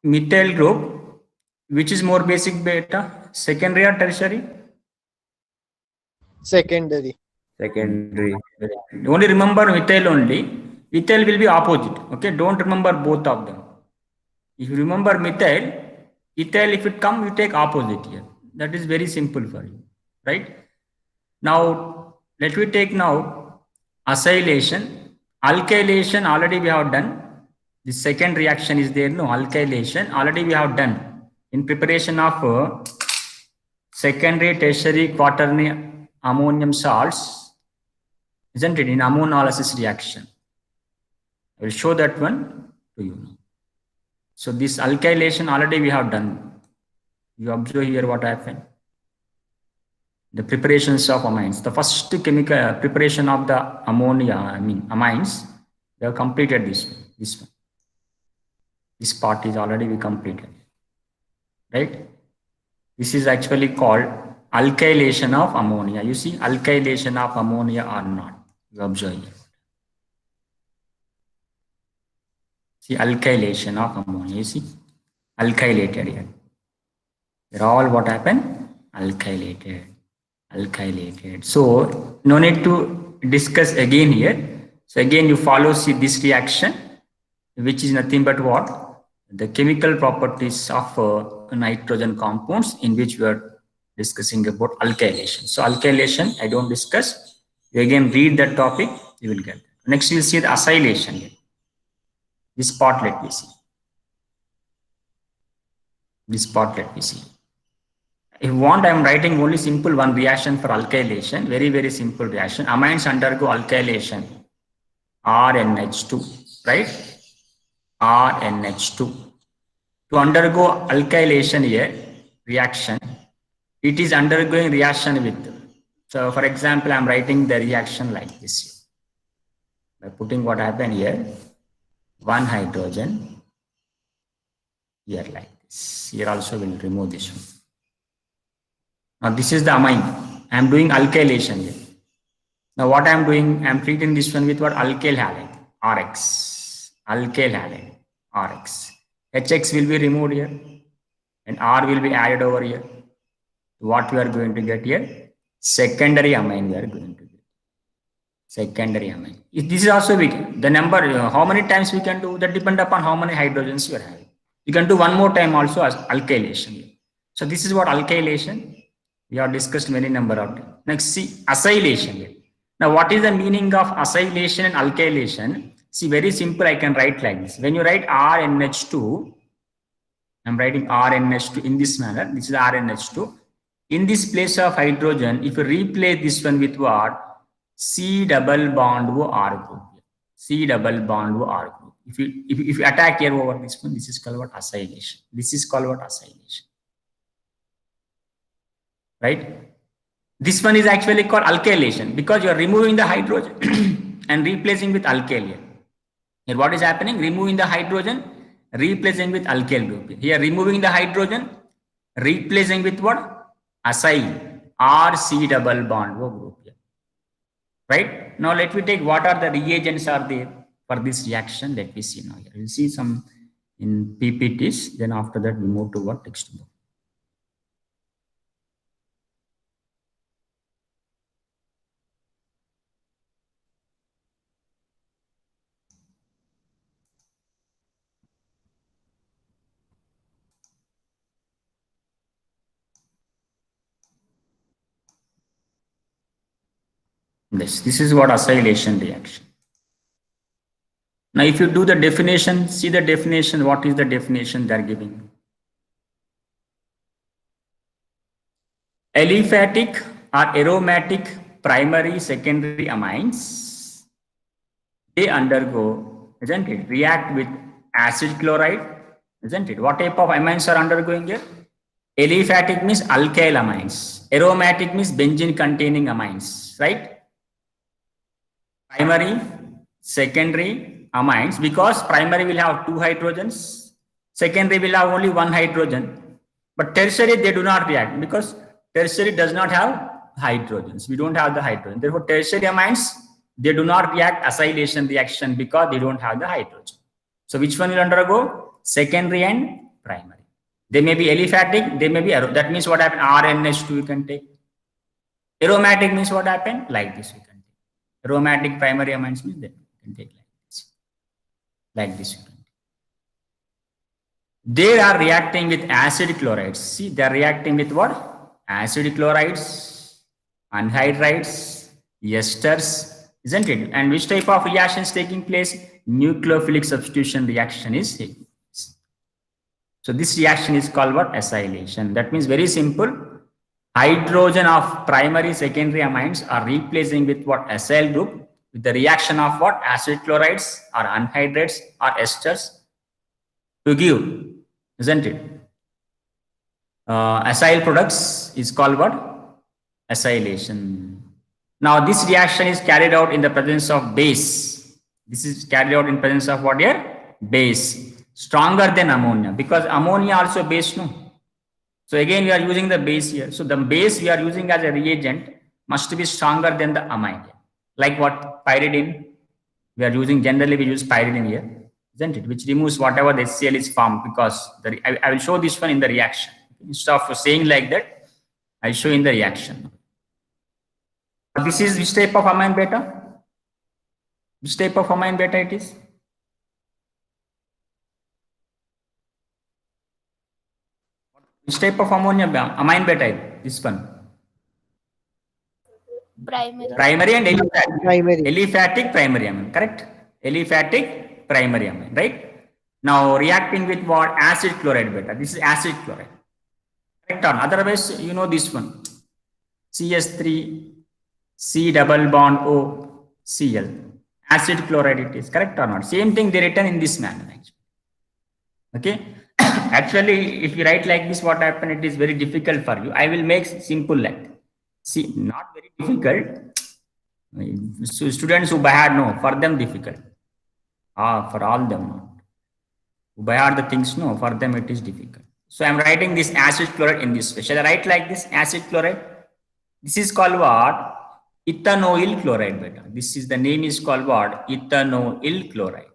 methyl group, which is more basic beta, secondary or tertiary? Secondary. Secondary. Only remember methyl only. Methyl will be opposite. Okay, don't remember both of them. If you remember methyl, ethyl, if it comes, you take opposite here. That is very simple for you, right? Now, let me take now acetylation. Alkylation already we have done. The second reaction is there, no, alkylation already we have done in preparation of secondary, tertiary, quaternary ammonium salts, isn't it, in ammonolysis reaction. I will show that one to you now. So this alkylation already we have done. You observe here what happened. The preparations of amines. The first chemical preparation of the ammonia, amines, they have completed this one. This part is already we completed, right? This is actually called alkylation of ammonia. You see, alkylation of ammonia or not. You observe here. See, alkylation of ammonia. You see, alkylated here. They're all what happened? Alkylated. So no need to discuss again here. So again you follow, see this reaction, which is nothing but what? The chemical properties of nitrogen compounds, in which we are discussing about alkylation. So alkylation I don't discuss. You again read that topic, you will get that. Next you will see the acetylation here. This part let me see. If you want, I am writing only simple one reaction for alkylation. Very, very simple reaction. Amines undergo alkylation. RNH2, right? RNH2. To undergo alkylation here, reaction, it is undergoing reaction with. So, for example, I am writing the reaction like this here. By putting what happened here, one hydrogen here like this. Here also we will remove this one. Now this is the amine. I am doing alkylation here. Now what I am doing, I am treating this one with what? Alkyl halide, RX. Alkyl halide, RX. HX will be removed here and R will be added over here. What we are going to get here? Secondary amine we are going to get. Secondary amine. This is also we can. The number, how many times we can do, that depend upon how many hydrogens you are having. You can do one more time also as alkylation here. So this is what alkylation. We have discussed many number of times. Next, see acetylation. Now, what is the meaning of acetylation and alkylation? See, very simple. I can write like this. When you write RNH2, I'm writing RNH2 in this manner. This is RNH2. In this place of hydrogen, if you replace this one with what? C double bond O R group. C double bond O R group. If you attack here over this one, this is called what? Acetylation. This is called what? Acetylation. Right? This one is actually called alkylation because you are removing the hydrogen and replacing with alkyl here. Here what is happening? Removing the hydrogen, replacing with alkyl group. Here removing the hydrogen, replacing with what? Acyl, RC double bond O group here. Right? Now let me take what are the reagents are there for this reaction. Let me see now here. We'll see some in PPTs. Then after that we move to what? Textbook. This is what acetylation reaction. Now, if you do the definition, see the definition. What is the definition they are giving? Aliphatic or aromatic primary, secondary amines, they undergo, isn't it? React with acid chloride, isn't it? What type of amines are undergoing here? Aliphatic means alkyl amines. Aromatic means benzene containing amines, right? Primary, secondary amines, because primary will have 2 hydrogens, secondary will have only 1 hydrogen, but tertiary they do not react because tertiary does not have hydrogens. We don't have the hydrogen. Therefore, tertiary amines, they do not react acetylation reaction because they don't have the hydrogen. So which one will undergo? Secondary and primary. They may be aliphatic, they may be that means what happened? RNH2 you can take. Aromatic means what happened? Like this you can take. Aromatic primary amines means that you can take like this. Like this you can take. They are reacting with acid chlorides. See, they are reacting with what? Acid chlorides, anhydrides, esters, isn't it? And which type of reaction is taking place? Nucleophilic substitution reaction is taking place. So this reaction is called what? Acetylation. That means very simple. Hydrogen of primary, secondary amines are replacing with what? Acyl group with the reaction of what? Acid chlorides or anhydrides or esters to give, isn't it? Acyl products is called what? Acetylation. Now this reaction is carried out in the presence of base. This is carried out in presence of what here? Base. Stronger than ammonia, because ammonia also base, no? So again we are using the base here. So the base we are using as a reagent must be stronger than the amine. Like what? Pyridine. We are using, generally we use pyridine here, isn't it? Which removes whatever the HCl is formed, because I will show this one in the reaction. Instead of saying like that, I show in the reaction. This is which type of amine beta? Which type of amine beta it is? Which type of ammonia amine beta is this one? Primary and aliphatic. Aliphatic primary amine, correct? Aliphatic primary amine, right? Now reacting with what? Acid chloride beta. This is acid chloride. Correct or not? Otherwise, you know this one. CS3, C double bond O, Cl. Acid chloride it is. Correct or not? Same thing they written in this manner actually. Okay. Actually, if you write like this, what happened? It is very difficult for you. I will make simple like. See, not very difficult. So students who by heart, no, for them difficult. For all them not. Who by heart the things, no, for them it is difficult. So I am writing this acid chloride in this way. Shall I write like this? Acid chloride. This is called what? Ethanoyl chloride beta. This is the name is called what? Ethanoyl chloride.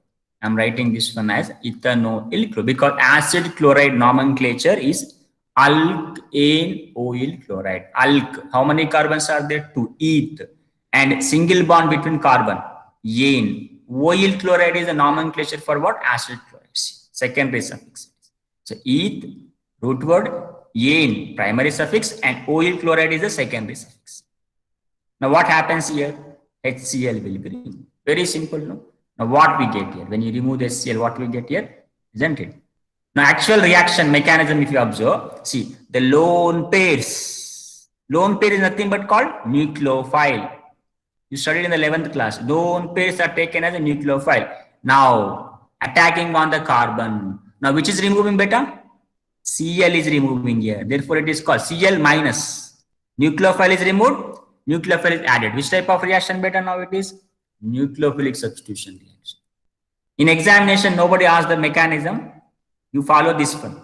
I am writing this one as ethanoyl chloride because acid chloride nomenclature is alkane oil chloride. Alk. How many carbons are there? 2. Eth. And single bond between carbon. Ane. Oil chloride is a nomenclature for what? Acid chloride. Secondary suffix. So eth, root word, ane, primary suffix, and oil chloride is the secondary suffix. Now what happens here? HCl will be removed. Very simple, no? Now what we get here? When you remove the HCl, what we get here? Isn't it? Now actual reaction mechanism, if you observe, see the lone pairs. Lone pair is nothing but called nucleophile. You studied in the 11th class. Lone pairs are taken as a nucleophile. Now attacking on the carbon. Now which is removing beta? Cl is removing here. Therefore it is called Cl minus. Nucleophile is removed. Nucleophile is added. Which type of reaction beta now it is? Nucleophilic substitution reaction. In examination, nobody asked the mechanism. You follow this one.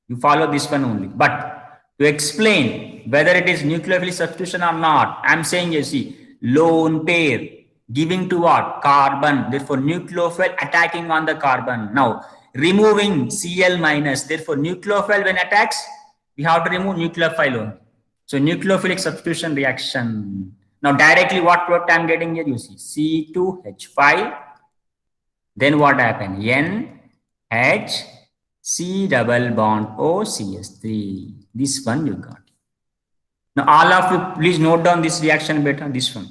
You follow this one only. But to explain whether it is nucleophilic substitution or not, I am saying, you see, lone pair giving to what? Carbon. Therefore, nucleophile attacking on the carbon. Now, removing Cl minus. Therefore, nucleophile when attacks, we have to remove nucleophile only. So, nucleophilic substitution reaction. Now, directly what product I am getting here? You see, C2H5. Then what happened? NH, C double bond O, CS3. This one you got. Now, all of you, please note down this reaction better. This one.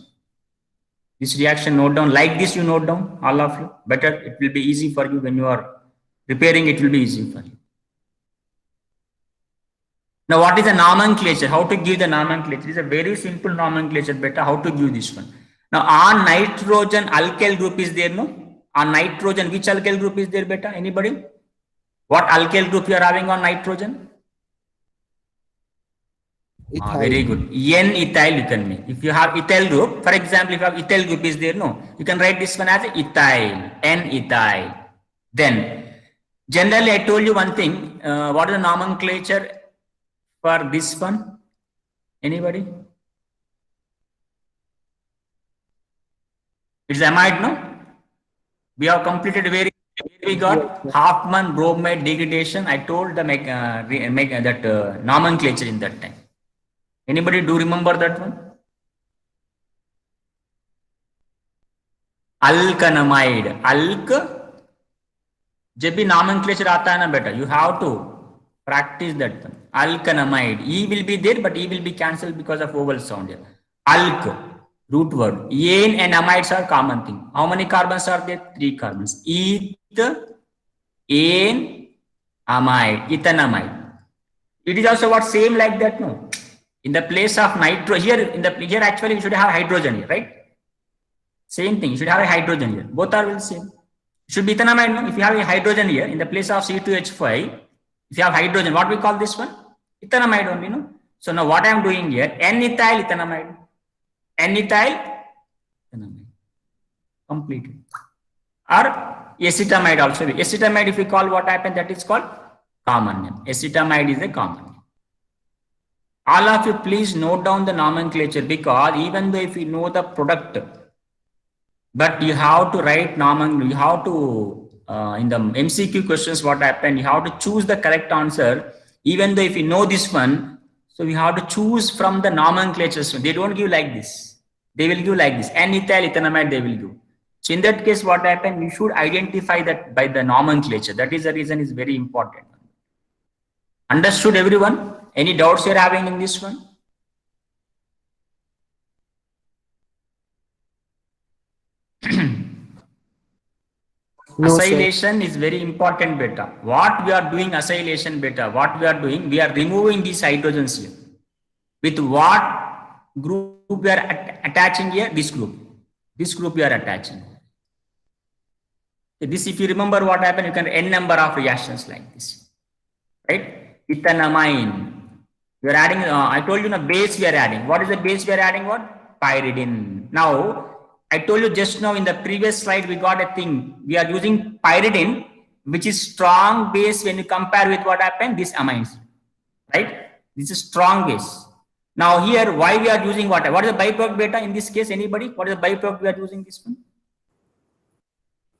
This reaction note down. Like this, you note down. All of you. Better. It will be easy for you when you are preparing. It will be easy for you. Now, what is the nomenclature? How to give the nomenclature? It is a very simple nomenclature. Better. How to give this one? Now, on nitrogen alkyl group is there, no? On nitrogen, which alkyl group is there, beta? Anybody? What alkyl group you are having on nitrogen? Very good. N-ethyl you can make. If you have ethyl group, for example, if you have ethyl group is there, no? You can write this one as ethyl, N-ethyl. Then, generally I told you one thing. What is the nomenclature for this one? Anybody? It's amide, no? We have completed very We got Hoffman bromide degradation. I told the nomenclature in that time. Anybody do remember that one? Alkanamide. जब भी nomenclature आता है ना बेटा, you have to practice that one. Alkanamide. E will be there, but E will be cancelled because of vowel sound here. Alk, root word. Ene and amides are common thing. How many carbons are there? 3 carbons. Eth, ene, amide, ethanamide. It is also what same like that, no? In the place of nitro, here actually you should have hydrogen here, right? Same thing, you should have a hydrogen here. Both are the same. It should be ethanamide, no? If you have a hydrogen here, in the place of C2H5, if you have hydrogen, what we call this one? Ethanamide only, no? So now what I am doing here, N-ethyl ethanamide. N-ethyl ethanamide. Completed. Or acetamide also. Acetamide, if we call what happened, that is called common name. Acetamide is a common name. All of you please note down the nomenclature, because even though if you know the product, but you have to write you have to, in the MCQ questions, what happened, you have to choose the correct answer, even though if you know this one, so we have to choose from the nomenclature. So they don't give like this. They will give like this. N-ethyl ethanamide they will give. So in that case, what happened, we should identify that by the nomenclature. That is the reason is very important. Understood everyone? Any doubts you're having in this one? No, acetylation is very important beta. What we are doing acetylation beta, what we are doing, we are removing these hydrogens here. With what group we are attaching here? This group. This group we are attaching. This, if you remember what happened, you can n number of reactions like this. Right? Ethanamine. We are adding, I told you the base we are adding. What is the base we are adding? What? Pyridine. Now, I told you just now in the previous slide, we got a thing. We are using pyridine, which is strong base when you compare with what happened, these amines. Right? This is strong base. Now here, why we are using what? What is the byproduct beta in this case? Anybody? What is the byproduct we are using this one?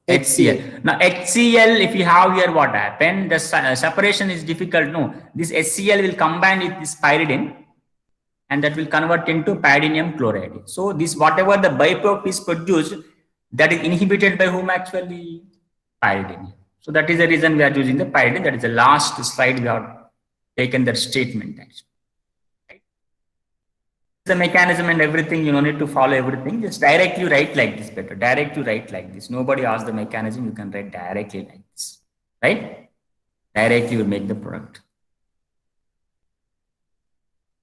HCl. Now HCl, if you have here what happened, the separation is difficult. No, this HCl will combine with this pyridine, and that will convert into pyridinium chloride. So this, whatever the byproduct is produced, that is inhibited by whom actually? Pyridine. So that is the reason we are using the pyridine. That is the last slide we have taken that statement actually. The mechanism and everything, you don't need to follow everything. Just directly write like this better. Directly write like this. Nobody asks the mechanism. You can write directly like this. Right? Directly you will make the product.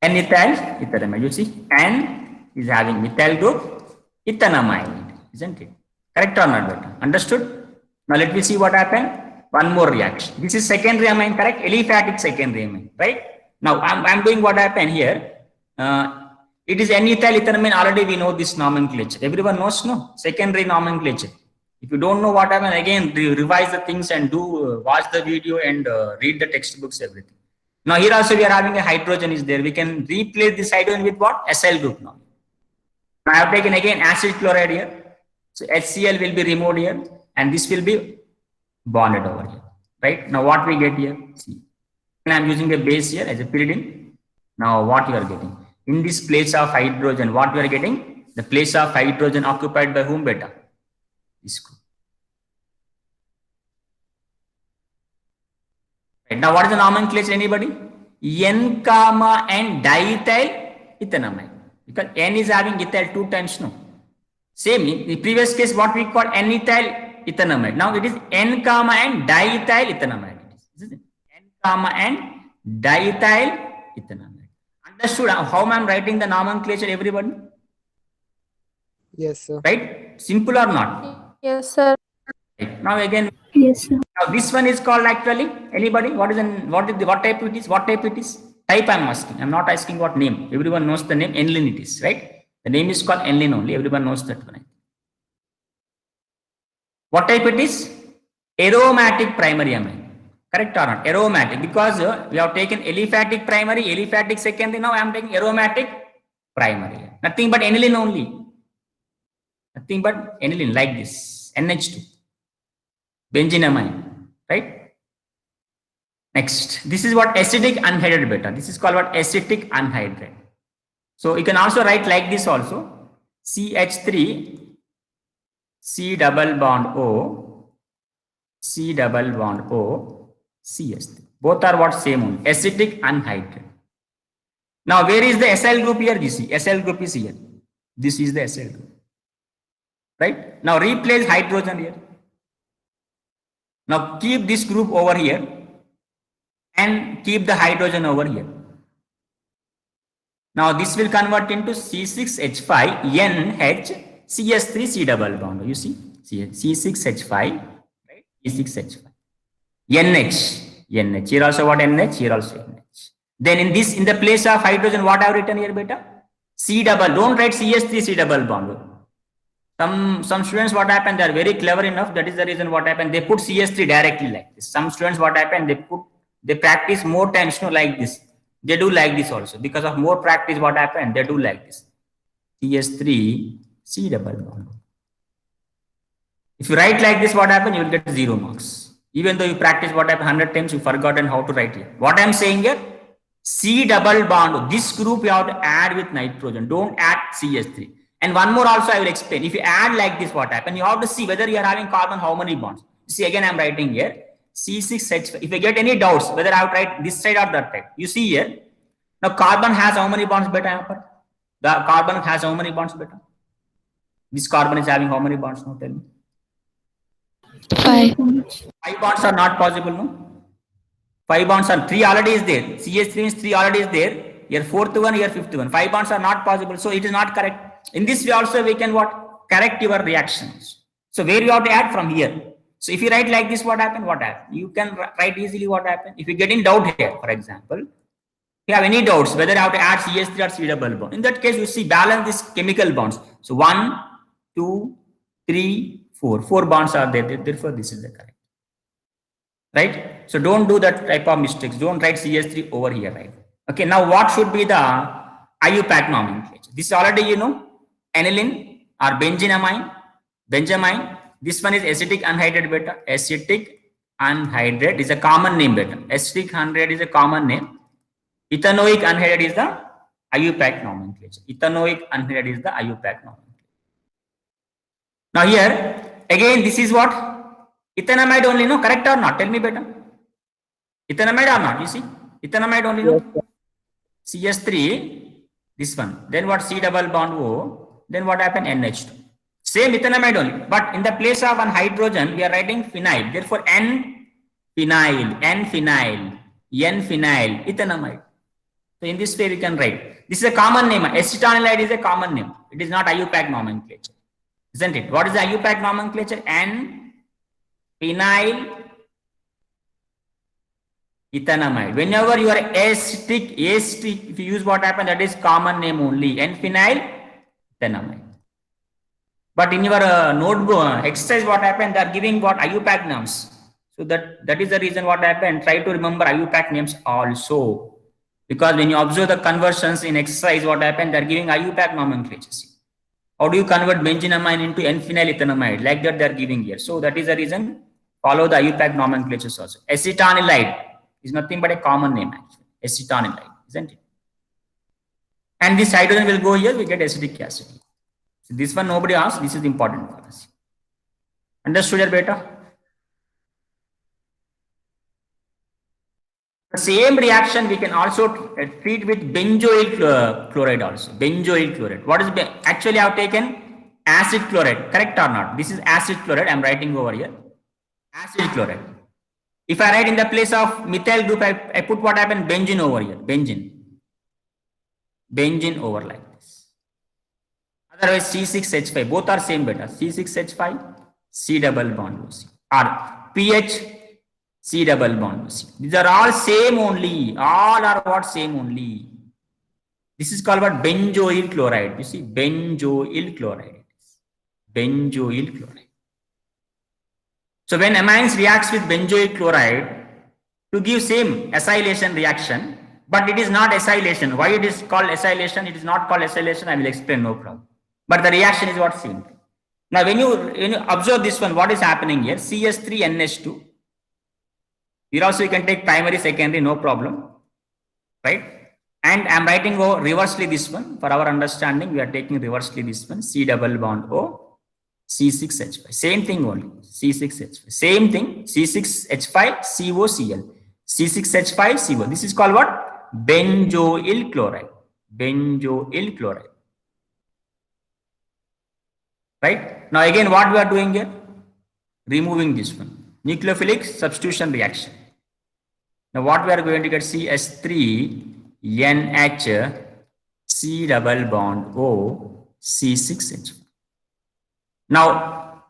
N-ethyl ethanamide. You see, N is having methyl group, ethanamide, isn't it? Correct or not better? Understood? Now let me see what happened. One more reaction. This is secondary amine, correct? Aliphatic secondary amine, right? Now I'm doing what happened here. It is N-ethyl ethanamine. Already we know this nomenclature. Everyone knows, no? Secondary nomenclature. If you don't know what happened, again revise the things and do watch the video and read the textbooks, everything. Now here also we are having a hydrogen is there. We can replace this hydrogen with what? Acyl group now. I have taken again acid chloride here. So HCl will be removed here, and this will be bonded over here. Right? Now what we get here? See. And I am using a base here as a pyridine. Now what you are getting? In this place of hydrogen, what we are getting? The place of hydrogen occupied by whom beta? This group. Right. Now what is the nomenclature? Anybody? N comma and diethyl ethanamide. Because N is having ethyl 2 times, no? Same in the previous case, what we call N-ethyl ethanamide. Now it is N comma and diethyl ethanamide. N comma and diethyl ethanamide. Understood how I am writing the nomenclature, everybody? Yes, sir. Right? Simple or not? Yes, sir. Right. Now again, Yes, sir. now this one is called actually, anybody? What type it is? What type it is? Type I am asking. I am not asking what name. Everyone knows the name. Aniline it is, right? The name is called aniline only. Everyone knows that one. What type it is? Aromatic primary amine. Correct or not? Aromatic, because we have taken aliphatic primary, aliphatic secondary. Now I am taking aromatic primary. Nothing but aniline only. Nothing but aniline like this. NH2. benzenamine, right? Next, this is what acidic anhydride beta. This is called what acidic anhydride. So you can also write like this also, CH3, C double bond O, C double bond O, CS3. Both are what same one, acidic anhydride. Now where is the acyl group here? You see, acyl group is here. This is the acyl group, right? Now replace hydrogen here. Now keep this group over here and keep the hydrogen over here. Now this will convert into C6H5 NH CS3 C double bond. You see, C6H5, right? C6H5 NH. Here also what NH? Here also NH. Then in the place of hydrogen, what I have written here, beta? C double. Don't write CS3 C double bond. Some students, what happened? They are very clever enough. That is the reason what happened. They put CS3 directly like this. Some students, what happened? They practice more times, like this. They do like this also. Because of more practice, what happened? They do like this. CS3 C double bond. If you write like this, what happened? You will get 0 marks. Even though you practice what happened 100 times, you forgotten how to write here. What I am saying here, C double bond. This group you have to add with nitrogen. Don't add CS3. And one more also I will explain. If you add like this, what happened? You have to see whether you are having carbon how many bonds. See, again I am writing here C6H5. If you get any doubts whether I have to write this side or that side, you see here. Now carbon has how many bonds beta? The carbon has how many bonds beta? This carbon is having how many bonds now? Tell me. 5. 5 bonds are not possible, no? 5 bonds are 3 already is there. CH3 means 3 already is there. Here 4th one, here 5th one. 5 bonds are not possible, so it is not correct. In this way also we can what? Correct your reactions. So where you have to add from here. So if you write like this, what happened? What happened? You can write easily what happened. If you get in doubt here, for example, if you have any doubts whether you have to add CH3 or C double bond. In that case, you see balance these chemical bonds. So 1, 2, 3, 4. 4 bonds are there. Therefore, this is the correct. Right? So don't do that type of mistakes. Don't write CH3 over here, right? Okay, now what should be the IUPAC nomenclature? This is already, aniline or benzyamine. This one is acetic anhydride beta. Acetic anhydride is a common name beta. Acetic anhydride is a common name. Ethanoic anhydride is the IUPAC nomenclature. Ethanoic anhydride is the IUPAC nomenclature. Now here, again, this is what? Ethanamide only, no? Correct or not? Tell me beta. Ethanamide or not? You see? Ethanamide only, no? CS3, this one. Then what? C double bond O. Then what happened? NH2. Same ethanamide only. But in the place of one hydrogen, we are writing phenyl. Therefore, N-phenyl, N-phenyl, N-phenyl, ethanamide. So in this way, we can write. This is a common name. Acetanilide is a common name. It is not IUPAC nomenclature. Isn't it? What is the IUPAC nomenclature? N-phenyl ethanamide. Whenever you are acetic, if you use what happened, that is common name only. N-phenyl ethanamide. But in your notebook exercise, what happened? They are giving what IUPAC names. So that is the reason what happened. Try to remember IUPAC names also. Because when you observe the conversions in exercise, what happened? They are giving IUPAC nomenclatures. How do you convert benzenamine into N-phenyl ethanamide? Like that they are giving here. So that is the reason. Follow the IUPAC nomenclatures also. Acetanilide is nothing but a common name actually. Acetanilide, isn't it? And this hydrogen will go here, we get acetic acid. So this one nobody asked, this is important for us. Understood your beta? The same reaction we can also treat with benzoyl chloride also. Benzoyl chloride. What is actually I have taken acid chloride, correct or not? This is acid chloride, I am writing over here. Acid chloride. If I write in the place of methyl group, I put what happened? Benzene over here. Benzene over like this. Otherwise, C6H5. Both are same beta. C6H5, C double bond OC. Or pH, C double bond OC. These are all same only. All are what? Same only. This is called what? Benzoyl chloride. You see, benzoyl chloride. Benzoyl chloride. So when amines reacts with benzoyl chloride to give same acetylation reaction, but it is not acetylation. Why it is called acetylation? It is not called acetylation. I will explain, no problem. But the reaction is what same. Now, when you observe this one, what is happening here? CS3NH2. Here also you can take primary, secondary, no problem, right? And I'm writing reversely this one for our understanding. We are taking reversely this one, C double bond O, C6H5. Same thing only, C6H5. Same thing, C6H5, COCl, C6H5, CO. This is called what? Benzoyl chloride. Benzoyl chloride. Right? Now again, what we are doing here? Removing this one. Nucleophilic substitution reaction. Now what we are going to get? CH3NH, C double bond O, C6H. Now,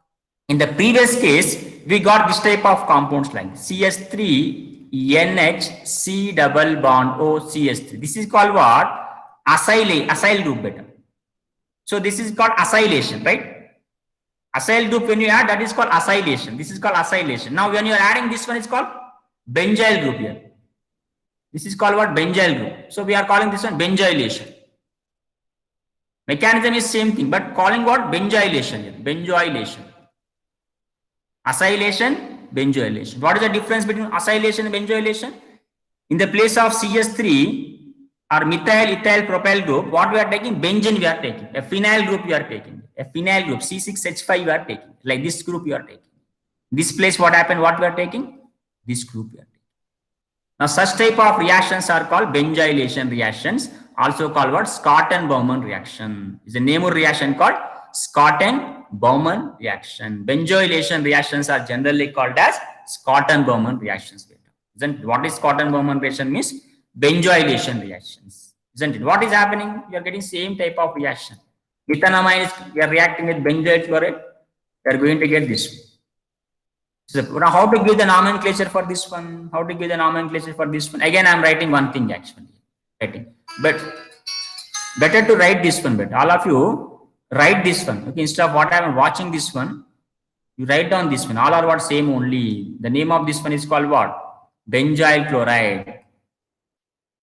in the previous case, we got this type of compounds like CH3NH, C double bond O, CH3. This is called what? Acyl group beta. So this is called acylation, right? Acyl group, when you add, that is called acylation. This is called acylation. Now, when you are adding this one, it's called benzyl group here. This is called what? Benzyl group. So we are calling this one benzylation. Mechanism is same thing, but calling what? Benzylation here. Benzylation. Acylation, benzylation. What is the difference between acylation and benzylation? In the place of CH3 or methyl ethyl propyl group, what we are taking? Benzene we are taking. A phenyl group we are taking. A phenyl group, C6H5 we are taking. Like this group you are taking. This place what happened? What we are taking? This group we are taking. Now such type of reactions are called benzylation reactions, also called what? Scott-Bowman reaction. Is the name of reaction called Scott-Bowman reaction. Benzylation reactions are generally called as Scott-Bowman reactions. Isn't it? What is Scott-Bowman reaction means? Benzylation reactions. Isn't it? What is happening? You are getting same type of reaction. Methanamine is, we are reacting with benzoyl chloride. We are going to get this. So now how to give the nomenclature for this one? How to give the nomenclature for this one? Again, I am writing one thing actually. But better to write this one. But all of you write this one. Okay, instead of what I am watching this one, you write down this one. All are what? Same only. The name of this one is called what? Benzyl chloride.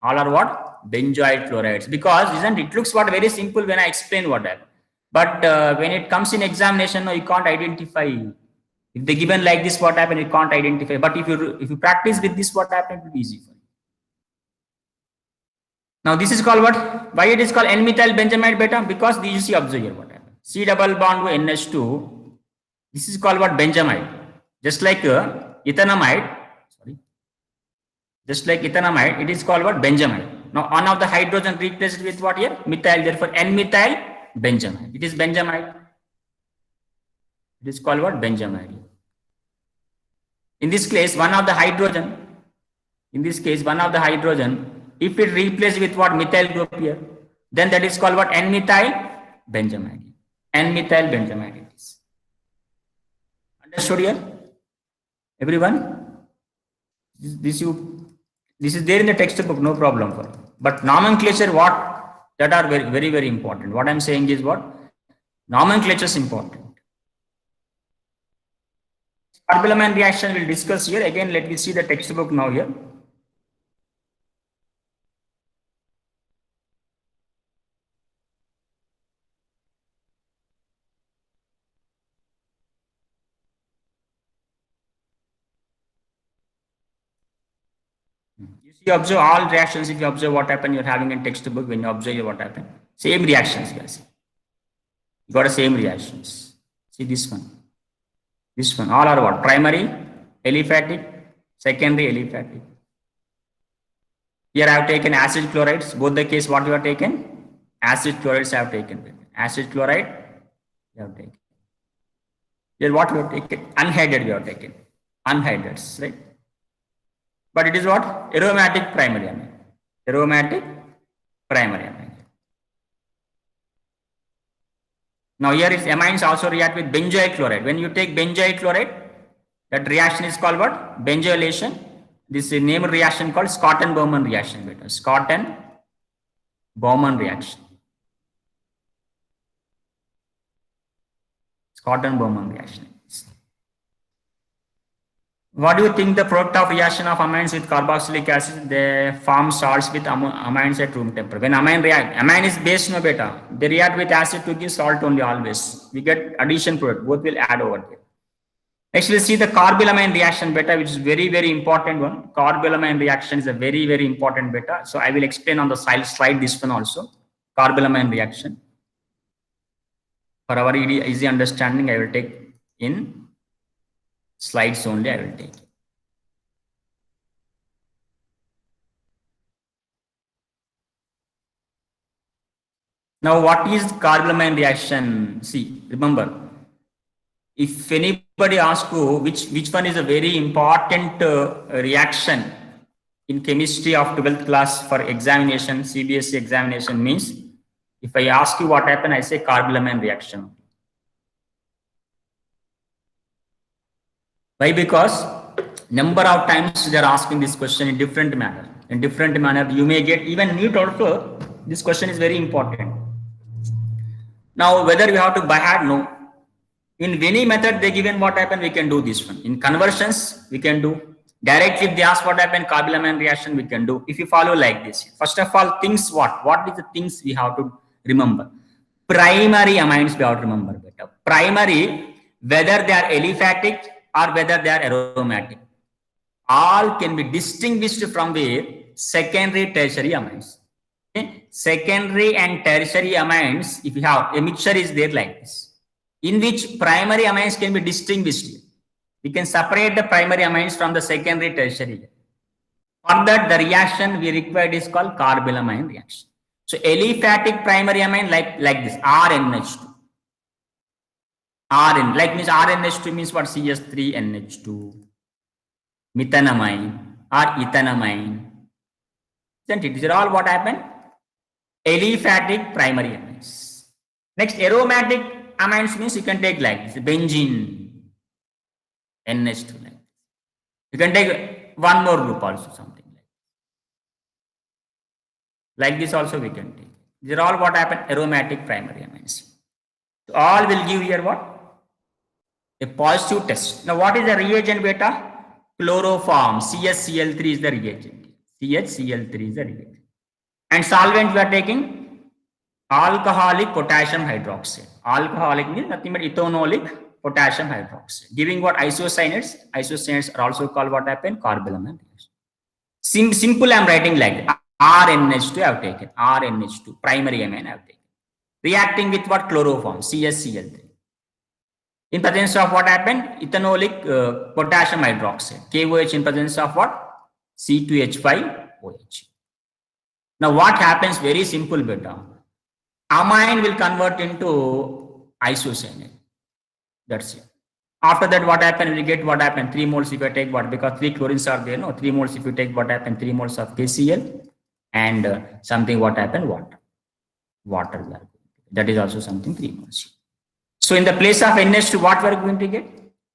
All are what? Benzyl chlorides. Because isn't it looks what very simple when I explain what I. But when it comes in examination, no, you can't identify. If they given like this, what happened? You can't identify. But if you practice with this, what happened? It will be easy for you. Now this is called what? Why it is called N-methyl benzamide beta? Because you see, observe here what happened. C double bond to NH2. This is called what? Benzamide. Just like ethanamide. Sorry. Just like ethanamide, it is called what? Benzamide. Now one of the hydrogen replaced with what here? Methyl. Therefore N-methyl benzamide. It is benzamide. It is called what? Benzamide. In this case, one of the hydrogen. In this case, one of the hydrogen. If it replaced with what? Methyl group here, then that is called what? N-methyl benzamide. N-methyl benzamide it is. Understood here? Everyone? This is there in the textbook, no problem for. But nomenclature what? That are very, very, very important. What I'm saying is what? Nomenclature is important. Carbylamine reaction we'll discuss here. Again, let me see the textbook now here. You observe all reactions. If you observe what happened, you're having a textbook. When you observe what happened, same reactions, guys. You got the same reactions. See this one. This one. All are what? Primary, aliphatic, secondary, aliphatic. Here I have taken acid chlorides. Both the case, what you have taken? Acid chlorides I have taken. Acid chloride, you have taken. Here what we have taken? Unhyded we have taken. Unhyded, right? But it is what? Aromatic primary amine. Aromatic primary amine. Now here is amines also react with benzoyl chloride. When you take benzoyl chloride, that reaction is called what? Benzylation. This is name reaction called Scott-Bowman reaction. Beta. Scott-Bowman reaction. Scott-Bowman reaction. What do you think the product of reaction of amines with carboxylic acid? They form salts with amines at room temperature. When amine is base, no beta. They react with acid to give salt only always. We get addition product. Both will add over there. Next, we'll see the carbylamine reaction beta, which is very, very important one. Carbylamine reaction is a very, very important beta. So I will explain on the slide this one also. Carbylamine reaction. For our easy understanding, I will take in slides only. I will take. Now, what is carbylamine reaction? See, remember, if anybody asks you which one is a very important reaction in chemistry of 12th class for examination, CBSE examination means, if I ask you what happened, I say carbylamine reaction. Why? Because number of times they are asking this question in different manner. In different manner, you may get even NEET also. This question is very important. Now, whether we have to by heart, no. In any method they given what happened, we can do this one. In conversions, we can do. Directly, if they ask what happened, carbylamine reaction, we can do. If you follow like this, first of all, things what? What is the things we have to remember? Primary amines we have to remember better. Primary, whether they are aliphatic or whether they are aromatic, all can be distinguished from the secondary, tertiary amines. Okay? Secondary and tertiary amines, if you have a mixture is there like this, in which primary amines can be distinguished. We can separate the primary amines from the secondary, tertiary. For that, the reaction we required is called carbylamine reaction. So, aliphatic primary amine like this, RNH2. RN, like means RNH2 means what? CS3NH2. Methanamine or ethanamine. Isn't it? These are all what happened? Aliphatic primary amines. Next, aromatic amines means you can take like this, benzene, NH2. Like this. You can take one more group also, something like this also we can take. These are all what happened? Aromatic primary amines. So all will give here what? A positive test. Now, what is the reagent beta? Chloroform, CHCl3 is the reagent. CHCl3 is the reagent. And solvent we are taking alcoholic potassium hydroxide. Alcoholic means nothing but ethanolic potassium hydroxide. Giving what? Isocyanates. Isocyanates are also called what happened? Carbylamine. Simple I am writing like that. RNH2 I have taken. RNH2, primary amine I have taken. Reacting with what? Chloroform, CHCl3. In presence of what happened? Ethanolic potassium hydroxide. KOH in presence of what? C2H5OH. Now what happens? Very simple beta. Amine will convert into isocyanate. That's it. After that, what happened? We get what happened? 3 moles if you take what? Because 3 chlorines are there. No, 3 moles if you take what happened? 3 moles of KCl and something what happened? Water. Water. That is also something 3 moles. So in the place of NH2, what we are going to get?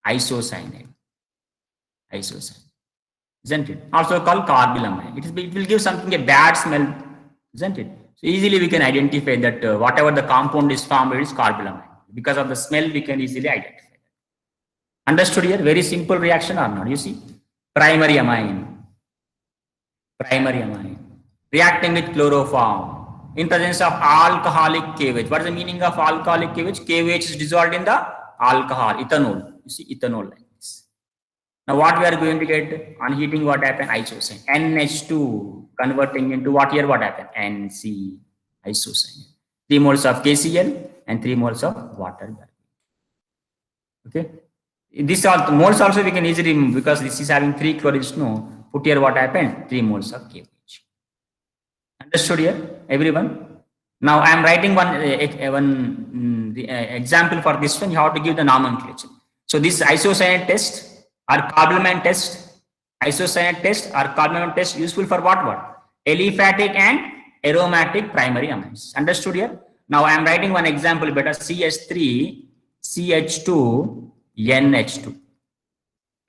Isocyanate. Isocyanate. Isn't it? Also called carbylamine. It will give something a bad smell. Isn't it? So easily we can identify that whatever the compound is formed, it is carbylamine. Because of the smell, we can easily identify. Understood here? Very simple reaction or not? You see? Primary amine. Primary amine. Reacting with chloroform. In presence of alcoholic KOH. What is the meaning of alcoholic KOH? KOH is dissolved in the alcohol, ethanol. You see, ethanol like this. Now, what we are going to get on heating? What happened? Isocyanate. NH2 converting into what here? What happened? NC, isocyanate. 3 moles of KCl and 3 moles of water. Okay. This all moles also we can easily remove because this is having 3 chlorines. No, put here what happened? 3 moles of KOH. Understood here, everyone? Now I am writing one example for this one. You have to give the nomenclature. So this isocyanate test or carbylamine test, isocyanate test or carbylamine test useful for what? Aliphatic and aromatic primary amines. Understood here? Now I am writing one example better. CH3, CH2, NH2.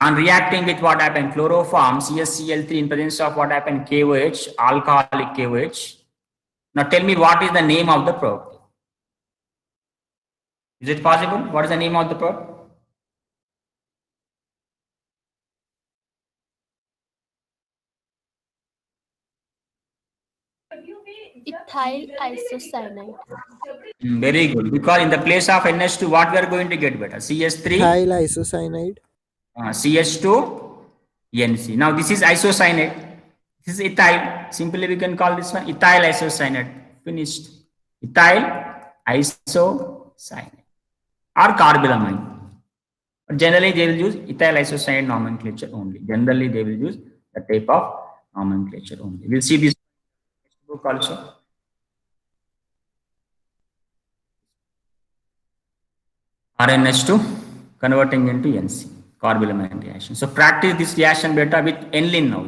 And reacting with what happened? Chloroform, CHCl3 in presence of what happened? KOH, alcoholic KOH. Now tell me what is the name of the product? Is it possible? What is the name of the product? Ethyl isocyanide. Very good. Because in the place of NH2, what we are going to get better? CH3, Ethyl isocyanide. CH2, NC. Now this is isocyanate. This is ethyl. Simply we can call this one ethyl isocyanate. Finished. Ethyl isocyanate or carbylamine. But generally they will use ethyl isocyanate nomenclature only. Generally they will use the type of nomenclature only. We'll see this book also. RNH2 converting into NC, carbylamine reaction. So practice this reaction beta with aniline now.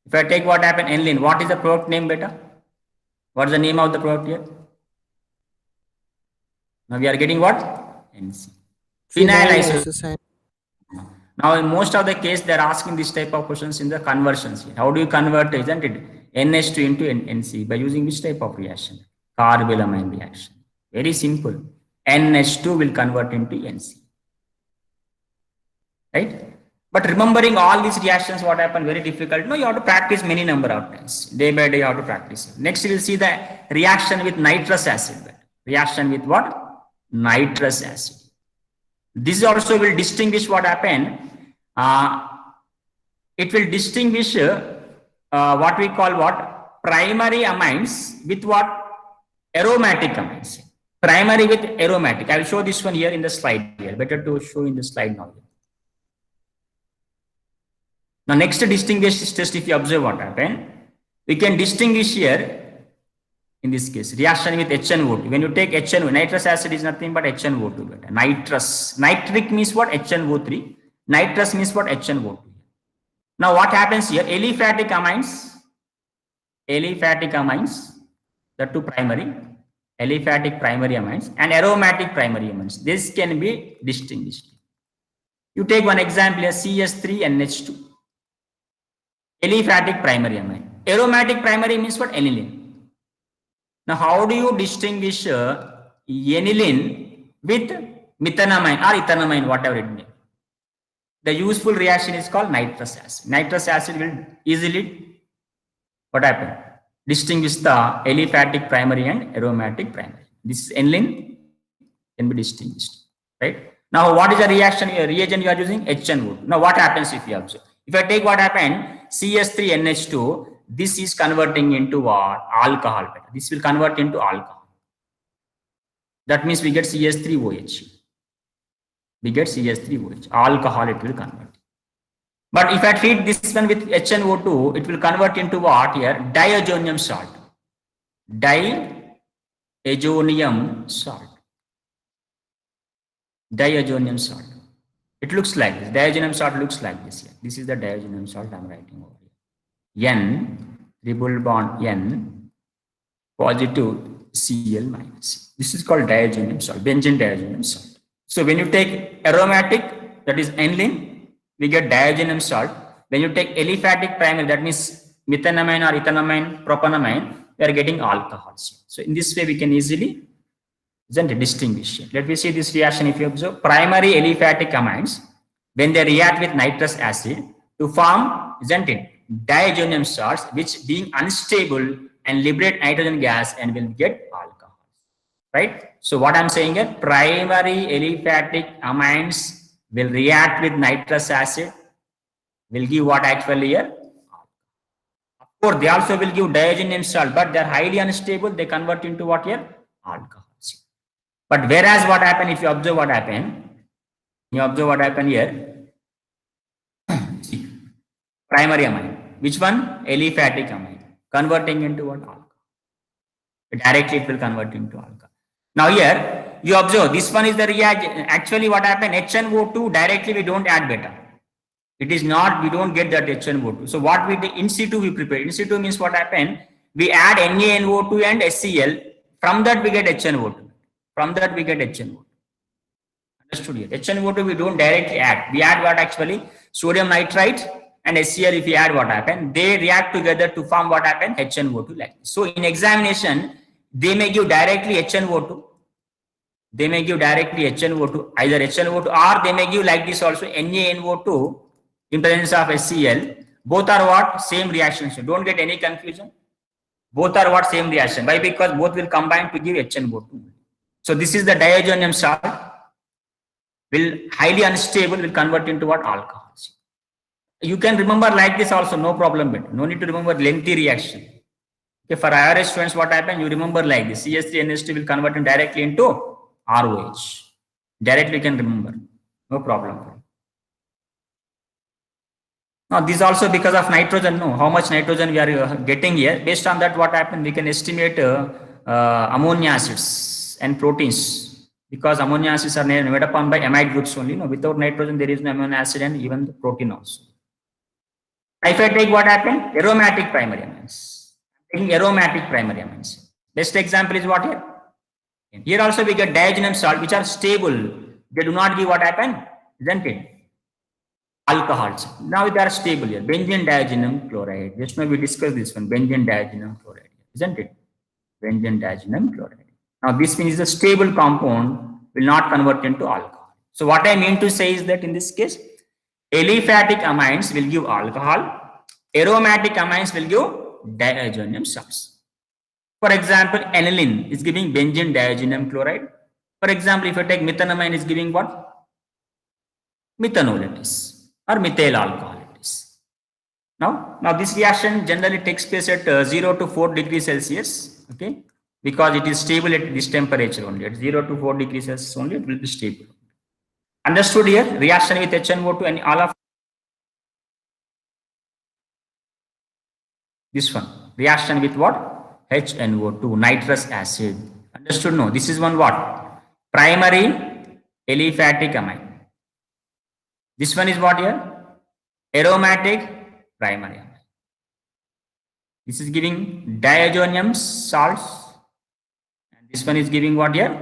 If I take what happened, aniline, what is the product name beta? What is the name of the product here? Now we are getting what? NC. Phenyl isocyanate. Now in most of the case they are asking this type of questions in the conversions. How do you convert, isn't it? NH2 into NC by using which type of reaction? Carbylamine reaction. Very simple. NH2 will convert into NC. Right? But remembering all these reactions, what happened, very difficult. No, you have to practice many number of times. Day by day, you have to practice. Next, you will see the reaction with nitrous acid. Reaction with what? Nitrous acid. This also will distinguish what happened. It will distinguish what we call what? Primary amines with what? Aromatic amines. Primary with aromatic. I will show this one here in the slide here. Better to show in the slide now. Now, next distinguish test, if you observe what happened, we can distinguish here, in this case, reaction with HNO2. When you take HNO, nitrous acid is nothing but HNO2. Nitrous. Nitric means what? HNO3. Nitrous means what? HNO2. Now, what happens here? Aliphatic amines, the two primary, aliphatic primary amines and aromatic primary amines. This can be distinguished. You take one example here, CH3NH2. Aliphatic primary amine. Aromatic primary means what? Aniline. Now, how do you distinguish aniline with methanamine or ethanamine, whatever it may be? The useful reaction is called nitrous acid. Nitrous acid will easily, what happened? Distinguish the aliphatic primary and aromatic primary. This is aniline can be distinguished, right? Now, what is the reaction here? Reagent you are using? HNO2. Now, what happens if you observe? If I take what happened, CH3NH2, this is converting into what? Alcohol. This will convert into alcohol. That means we get CH3OH. We get CH3OH. Alcohol it will convert. But if I treat this one with HNO2, it will convert into what here? Diazonium salt. Diazonium salt. Diazonium salt. It looks like this. Diazonium salt looks like this here. This is the diazonium salt I am writing over here. N, triple bond N, positive Cl minus. This is called diazonium salt, benzene diazonium salt. So when you take aromatic, that is aniline, we get diazonium salt. When you take aliphatic primary, that means methanamine or ethanamine, propanamine, we are getting alcohols. So in this way, we can easily distinguish. Let me see this reaction. If you observe, primary aliphatic amines, when they react with nitrous acid to form, isn't it, diazonium salts, which being unstable and liberate nitrogen gas and will get alcohol. Right? So what I'm saying here, primary aliphatic amines will react with nitrous acid, will give what actually here? Of course, they also will give diazonium salt, but they're highly unstable. They convert into what here? Alcohol. But whereas what happened, if you observe what happened, here, see, primary amine. Which one? Aliphatic amine. Converting into what? Alcohol. Directly it will convert into alcohol. Now here, you observe, this one is the reagent. Actually what happened, HNO2, directly we don't add beta. It is not, we don't get that HNO2. So what we did, in situ we prepare. In situ means what happened, we add NaNO2 and HCl. From that we get HNO2. From that we get HNO2. Understood here? HNO2 we don't directly add. We add what actually? Sodium nitrite and HCl. If we add, what happened? They react together to form what happened? HNO2 like this. So in examination, they may give directly HNO2. They may give directly HNO2, either HNO2 or they may give like this also NaNO2 in presence of HCl, Both are what? Same reaction. So don't get any confusion. Both are what? Same reaction. Why? Because both will combine to give HNO2. So this is the diazonium salt. Will highly unstable, will convert into what? Alcohols. You can remember like this also, no problem. But no need to remember lengthy reaction. Okay, for IRS students, what happened? You remember like this. CH3NH2 will convert directly into ROH. Directly you can remember. No problem. Now this also because of nitrogen. No, how much nitrogen we are getting here. Based on that, what happened? We can estimate ammonia acids and proteins. Because ammonia acids are made up by amide groups only. No, without nitrogen there is no amino acid and even the protein also. If I take what happened? Aromatic primary amines. Taking aromatic primary amines. Best example is what here? Here also we get diazonem salt, which are stable. They do not give what happened, isn't it? Alcohols. Now they are stable here. Benzene diazonem chloride. Just now we discussed this one. Benzene diazonem chloride, isn't it? Benzene diazonem chloride. Now this means the stable compound will not convert into alcohol. So what I mean to say is that in this case, aliphatic amines will give alcohol. Aromatic amines will give diazonium salts. For example, aniline is giving benzene diazonem chloride. For example, if you take methanamine is giving what? Methanol it is, or methyl alcohol it is. Now this reaction generally takes place at 0 to 4 degrees Celsius. Okay. Because it is stable at this temperature only. At 0 to 4 degrees Celsius only, it will be stable. Understood here? Reaction with HNO2 and all of this one. Reaction with what? HNO2, nitrous acid. Understood? No. This is one what? Primary aliphatic amine. This one is what here? Aromatic primary amine. This is giving diazonium salts. This one is giving what here?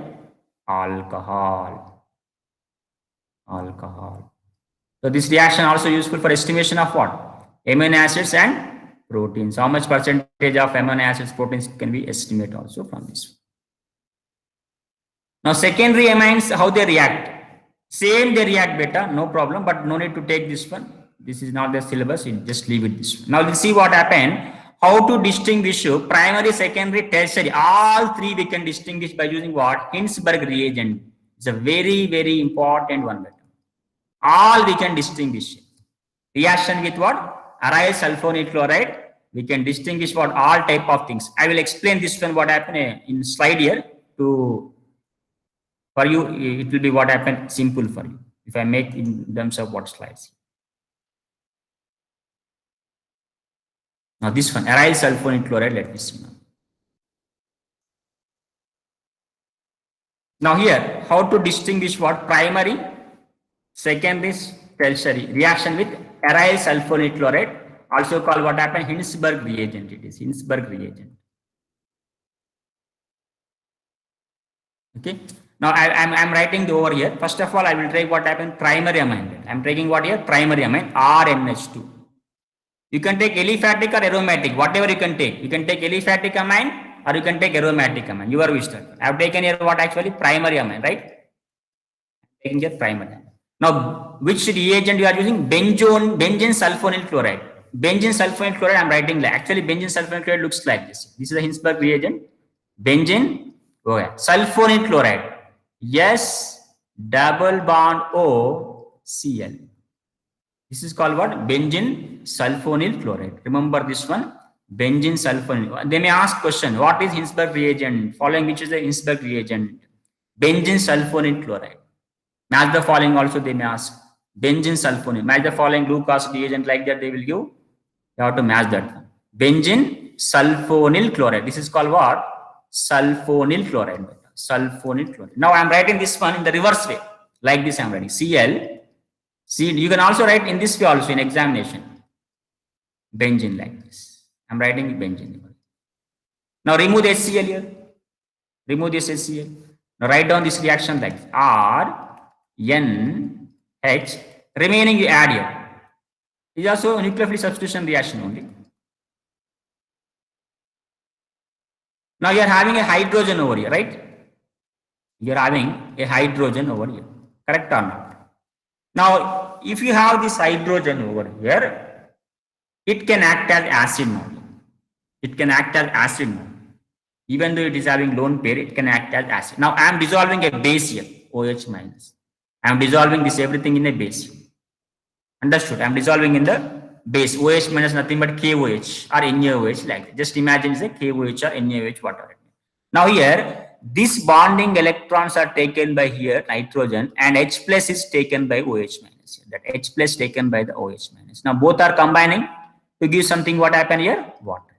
Alcohol. So this reaction also useful for estimation of what? Amino acids and proteins. How much percentage of amino acids, proteins can we estimate also from this one? Now secondary amines, how they react? Same they react beta, no problem, but no need to take this one. This is not the syllabus, just leave it this one. Now let's see what happened. How to distinguish primary, secondary, tertiary. All three we can distinguish by using what? Hinsberg reagent. It's a very, very important one. All we can distinguish. Reaction with what? Aryl sulfonate chloride. We can distinguish what? All type of things. I will explain this one what happened in slide here. For you, it will be what happened simple for you. If I make in terms of what slides. Now this one, aryl sulfonate chloride, let me see now. Now here, how to distinguish what? Primary, secondary, tertiary. Reaction with aryl sulfonate chloride, also called what happened? Hinsberg reagent. It is Hinsberg reagent. Okay. Now I'm writing over here. First of all, I will take what happened? Primary amine. I'm taking what here? Primary amine, RNH2. You can take aliphatic or aromatic, whatever you can take. You can take aliphatic amine or you can take aromatic amine. Your wish. I have taken here what actually? Primary amine, right? Taking here primary. Now, which reagent you are using? Benzene sulfonyl chloride. Benzene sulfonyl chloride, I'm writing like. Actually, benzene sulfonyl chloride looks like this. This is a Hinsberg reagent. Benzene, sulfonyl chloride. Yes, double bond O, Cl. This is called what? Benzene sulfonyl chloride. Remember this one? Benzene sulfonyl. They may ask question, what is Hinsberg reagent? Following which is the Hinsberg reagent? Benzene sulfonyl chloride. Match the following also they may ask. Benzene sulfonyl. Match the following glucose reagent like that they will give. You have to match that one. Benzene sulfonyl chloride. This is called what? Sulfonyl chloride. Sulfonyl chloride. Now I am writing this one in the reverse way. Like this I am writing. Cl. See, you can also write in this way also in examination. Benzene like this. I'm writing benzene. Now remove the HCl here. Remove this HCl. Now write down this reaction like this. R, N, H. Remaining you add here. It is also a nucleophilic substitution reaction only. Now you are having a hydrogen over here, right? You are having a hydrogen over here. Correct or not? Now, if you have this hydrogen over here, it can act as acid now. It can act as acid now. Even though it is having lone pair, it can act as acid. Now I am dissolving a base here, OH minus. I am dissolving this everything in a base. Understood? I am dissolving in the base. OH minus nothing but KOH or NaOH like that. Just imagine it's a KOH or NaOH, whatever. Now here, these bonding electrons are taken by here nitrogen, and H plus is taken by OH minus. That H plus taken by the OH minus. Now both are combining to give something. What happened here? Water.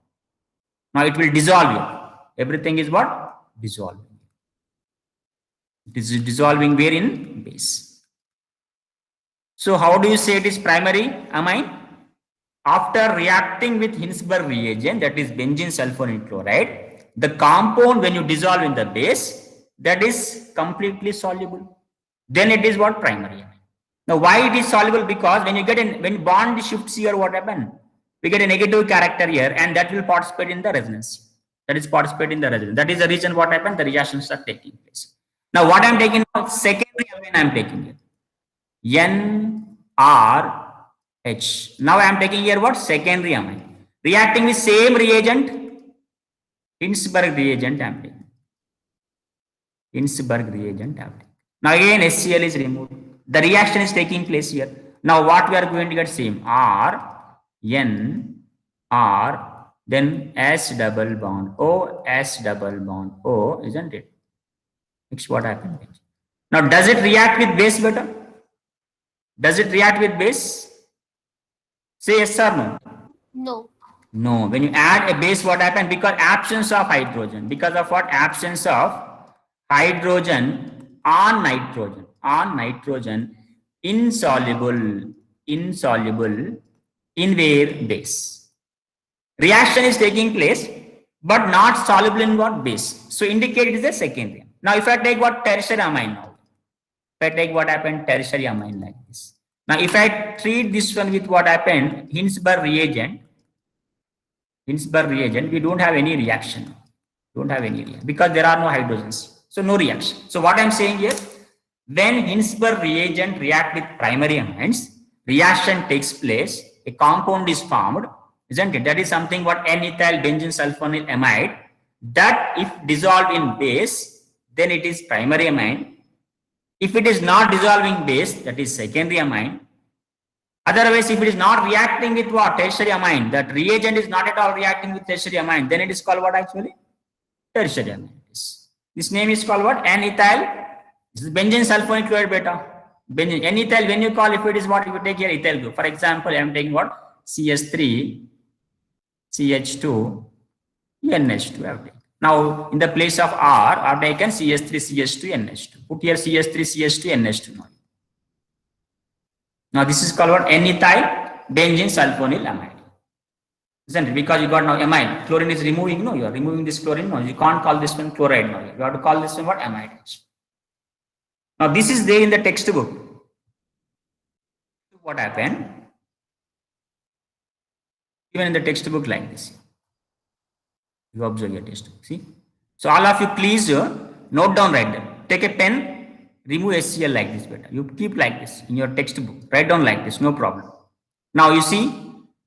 Now it will dissolve here. Everything is what? Dissolving. It is dissolving where? In base. So how do you say it is primary amine? After reacting with Hinsberg reagent, that is benzene sulfonate chloride, the compound when you dissolve in the base, that is completely soluble. Then it is what? Primary amine. Now why it is soluble? Because when you get in, when bond shifts here, what happen? We get a negative character here, and that will participate in the resonance. That is participate in the resonance. That is the reason what happened, the reactions are taking place. Now what I am taking now, secondary amine I am taking here. NRH. Now I am taking here what? Secondary amine. Reacting with same reagent, Hinsberg reagent I am taking. Hinsberg reagent I am taking. Now again HCl is removed. The reaction is taking place here. Now what we are going to get? Same R, N, R, then S double bond O, S double bond O, isn't it? Next, what happened? Now, does it react with base better? Does it react with base? Say yes or no? No. No. When you add a base, what happened? Because absence of hydrogen. Because of what? Absence of hydrogen on nitrogen. On nitrogen, insoluble in where? Base. Reaction is taking place, but not soluble in what? Base. So indicate it is a secondary. Now if I take what? Tertiary amine now. If I take what happened? Tertiary amine like this. Now if I treat this one with what happened? Hinsberg reagent, we don't have any reaction. Don't have any reaction because there are no hydrogens. So no reaction. So what I am saying here, when Hinsberg reagent react with primary amines, reaction takes place, a compound is formed, isn't it? That is something what N-ethyl benzene sulfonyl amide, that if dissolved in base, then it is primary amine. If it is not dissolving base, that is secondary amine. Otherwise, if it is not reacting with what? Tertiary amine, that reagent is not at all reacting with tertiary amine, then it is called what actually? Tertiary amine. This name is called what? N-ethyl. This is benzene sulfonyl chloride beta. Benzene. N-ethyl, when you call, if it is what? If you take here ethyl group. For example, I am taking what? CS3, CH2, NH2. I have taken. Now, in the place of R, I have taken CS3, CH2, NH2. Put here CS3, CH2, NH2. Now, this is called what? N-ethyl benzene sulfonyl amide. Isn't it? Because you got now amide. Chlorine is removing. No, you are removing this chlorine. No, you can't call this one chloride. No, you have to call this one what? Amide. Now, this is there in the textbook. What happened? Even in the textbook like this. You observe your textbook. See? So all of you please note down right there. Take a pen, remove HCl like this better. You keep like this in your textbook. Write down like this, no problem. Now you see,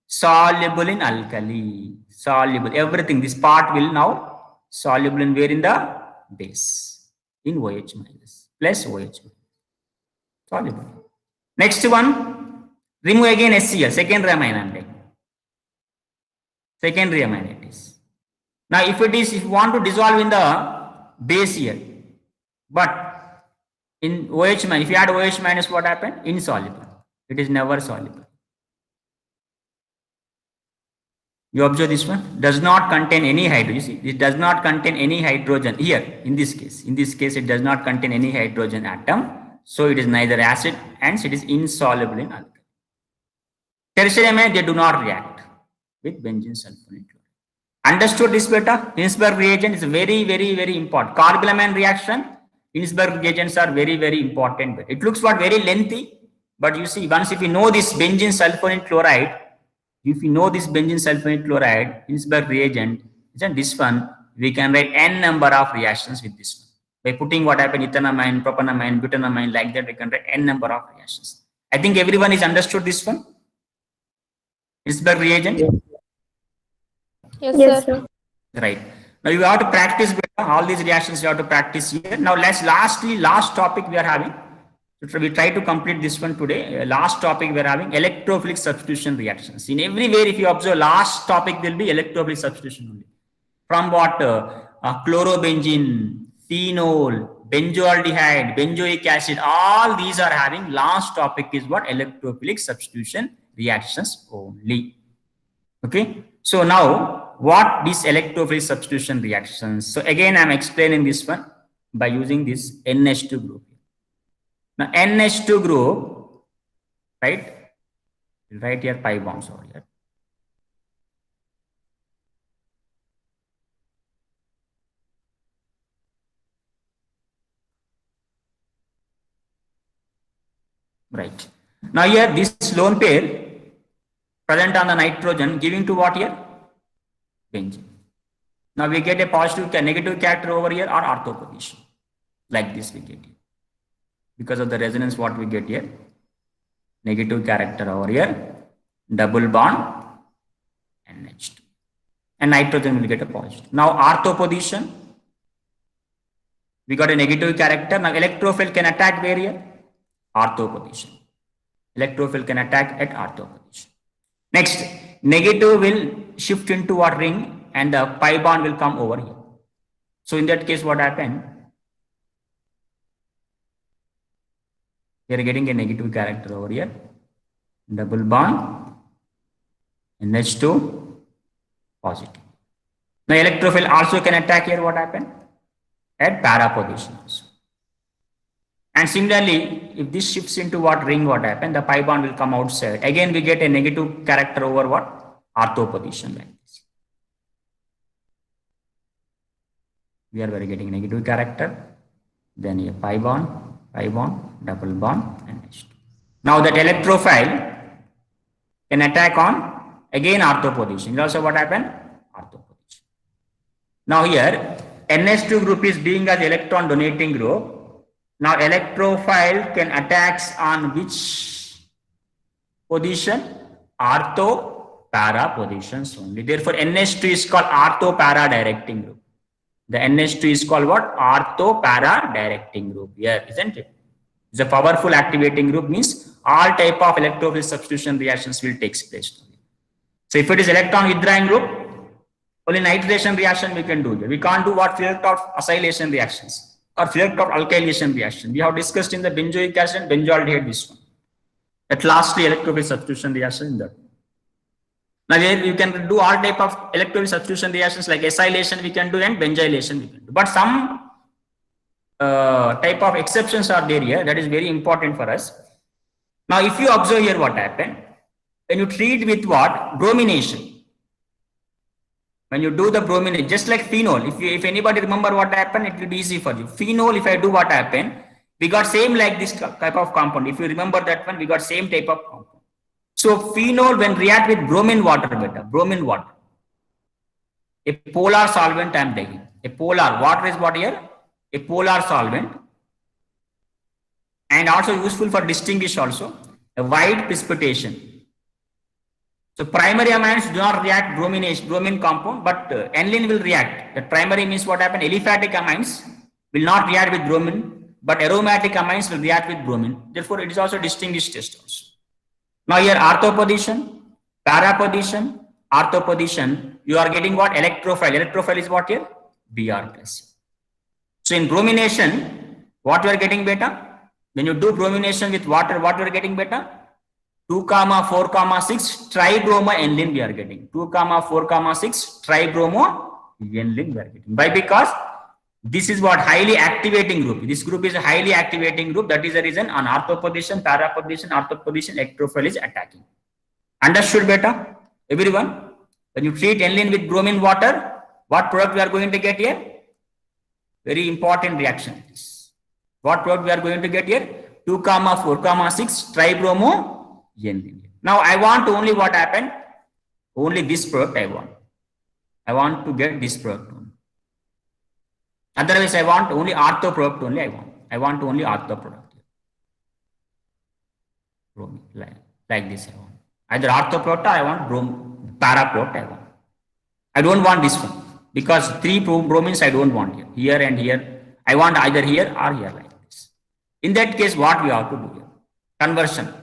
soluble in alkali. Soluble. Everything. This part will now soluble in where? In the base. In OH minus. Plus OH minus. Soluble. Next one. Remove again HCl. Secondary amine I am taking. Secondary amine it is. Now, if you want to dissolve in the base here, but in OH minus, if you add OH minus, what happened? Insoluble. It is never soluble. You observe this one? Does not contain any hydrogen. You see, it does not contain any hydrogen here in this case. In this case, it does not contain any hydrogen atom. So, it is neither acid and it is insoluble in alkali. Tertiary amine, they do not react with benzene sulfonate. Understood this better? Hinsberg reagent is very, very, very important. Carbylamine reaction, Hinsberg reagents are very, very important. It looks what very lengthy, but you see, once if you know this benzene sulfonate chloride, if you know this benzene sulfonate chloride, Hinsberg reagent, isn't this one? We can write n number of reactions with this one. By putting what happened, ethanamine, propanamine, butanamine, like that, we can write n number of reactions. I think everyone is understood this one. Hinsberg reagent? Yes, Yes, sir. sir. Right. Now you have to practice better. All these reactions you have to practice here. Now last topic we are having. So we try to complete this one today. Last topic we are having electrophilic substitution reactions. In everywhere, if you observe, last topic will be electrophilic substitution only. From what? Chlorobenzene, phenol, benzoaldehyde, benzoic acid, all these are having last topic is what? Electrophilic substitution reactions only. Okay. So now what these electrophilic substitution reactions? So again, I'm explaining this one by using this NH2 group. Now NH2 group, right? We'll write here pi bonds over here. Right. Now here this lone pair present on the nitrogen giving to what here? Benzene. Now we get a positive negative character over here or ortho position. Like this we get here. Because of the resonance what we get here. Negative character over here. Double bond NH2. And nitrogen will get a positive. Now ortho position. We got a negative character. Now electrophile can attack where here? Ortho position. Electrophile can attack at ortho position. Next, negative will shift into what ring and the pi bond will come over here. So in that case, what happened? We are getting a negative character over here. Double bond NH2 positive. Now electrophile also can attack here. What happened? At para position also. And similarly, if this shifts into what ring, what happened? The pi bond will come outside. Again, we get a negative character over what? Ortho position like this. We are getting negative character. Then a pi bond, double bond, and H2. Now that electrophile can attack on again ortho position. Also what happened? Ortho position. Now here, NH2 group is being as electron donating group. Now electrophile can attack on which position? Ortho para positions only. Therefore, NH2 is called ortho para directing group. The NH2 is called what? Ortho para directing group. Yeah, isn't it? It's a powerful activating group, means all type of electrophilic substitution reactions will take place. So if it is electron withdrawing group, only nitration reaction we can do. We can't do what field of acetylation reactions or field of alkylation reaction. We have discussed in the benzoic acid and benzoaldehyde this one. At lastly, electrophilic substitution reaction in that. Now here you can do all type of electrophilic substitution reactions like acetylation we can do and benzylation we can do. But some type of exceptions are there here. That is very important for us. Now if you observe here what happened, when you treat with what? Bromination. When you do the bromination, just like phenol, if anybody remember what happened, it will be easy for you. Phenol, if I do what happened, we got same like this type of compound. If you remember that one, we got same type of compound. So phenol when react with bromine water, bromine water, a polar solvent I am taking. A polar water is what here? A polar solvent, and also useful for distinguish also. A wide precipitation. So primary amines do not react bromine compound, but aniline will react. The primary means what happened? Aliphatic amines will not react with bromine, but aromatic amines will react with bromine. Therefore, it is also distinguished test also. Now here ortho position, para position, ortho position, you are getting what? Electrophile. Electrophile is what here? Br plus. So in bromination, what you are getting beta? When you do bromination with water, what you are getting beta? 2, 4, 6 tribromo aniline we are getting. 2, 4, 6 tribromo aniline we are getting. Why? Because this is what? Highly activating group. This group is a highly activating group. That is the reason on ortho position, para position, ortho position, electrophile is attacking. Understood beta? Everyone? When you treat aniline with bromine water, what product we are going to get here? Very important reaction. What product we are going to get here? 2, 4, 6 tribromo aniline. Now I want only what happened? Only this product I want. I want to get this product only. Otherwise I want only ortho product only I want. I want only ortho product. Like this I want. Either orthoprota, I want paraprota, I want. I don't want this one because 3 bromines I don't want here. Here and here. I want either here or here like this. In that case, what we have to do here? Conversion.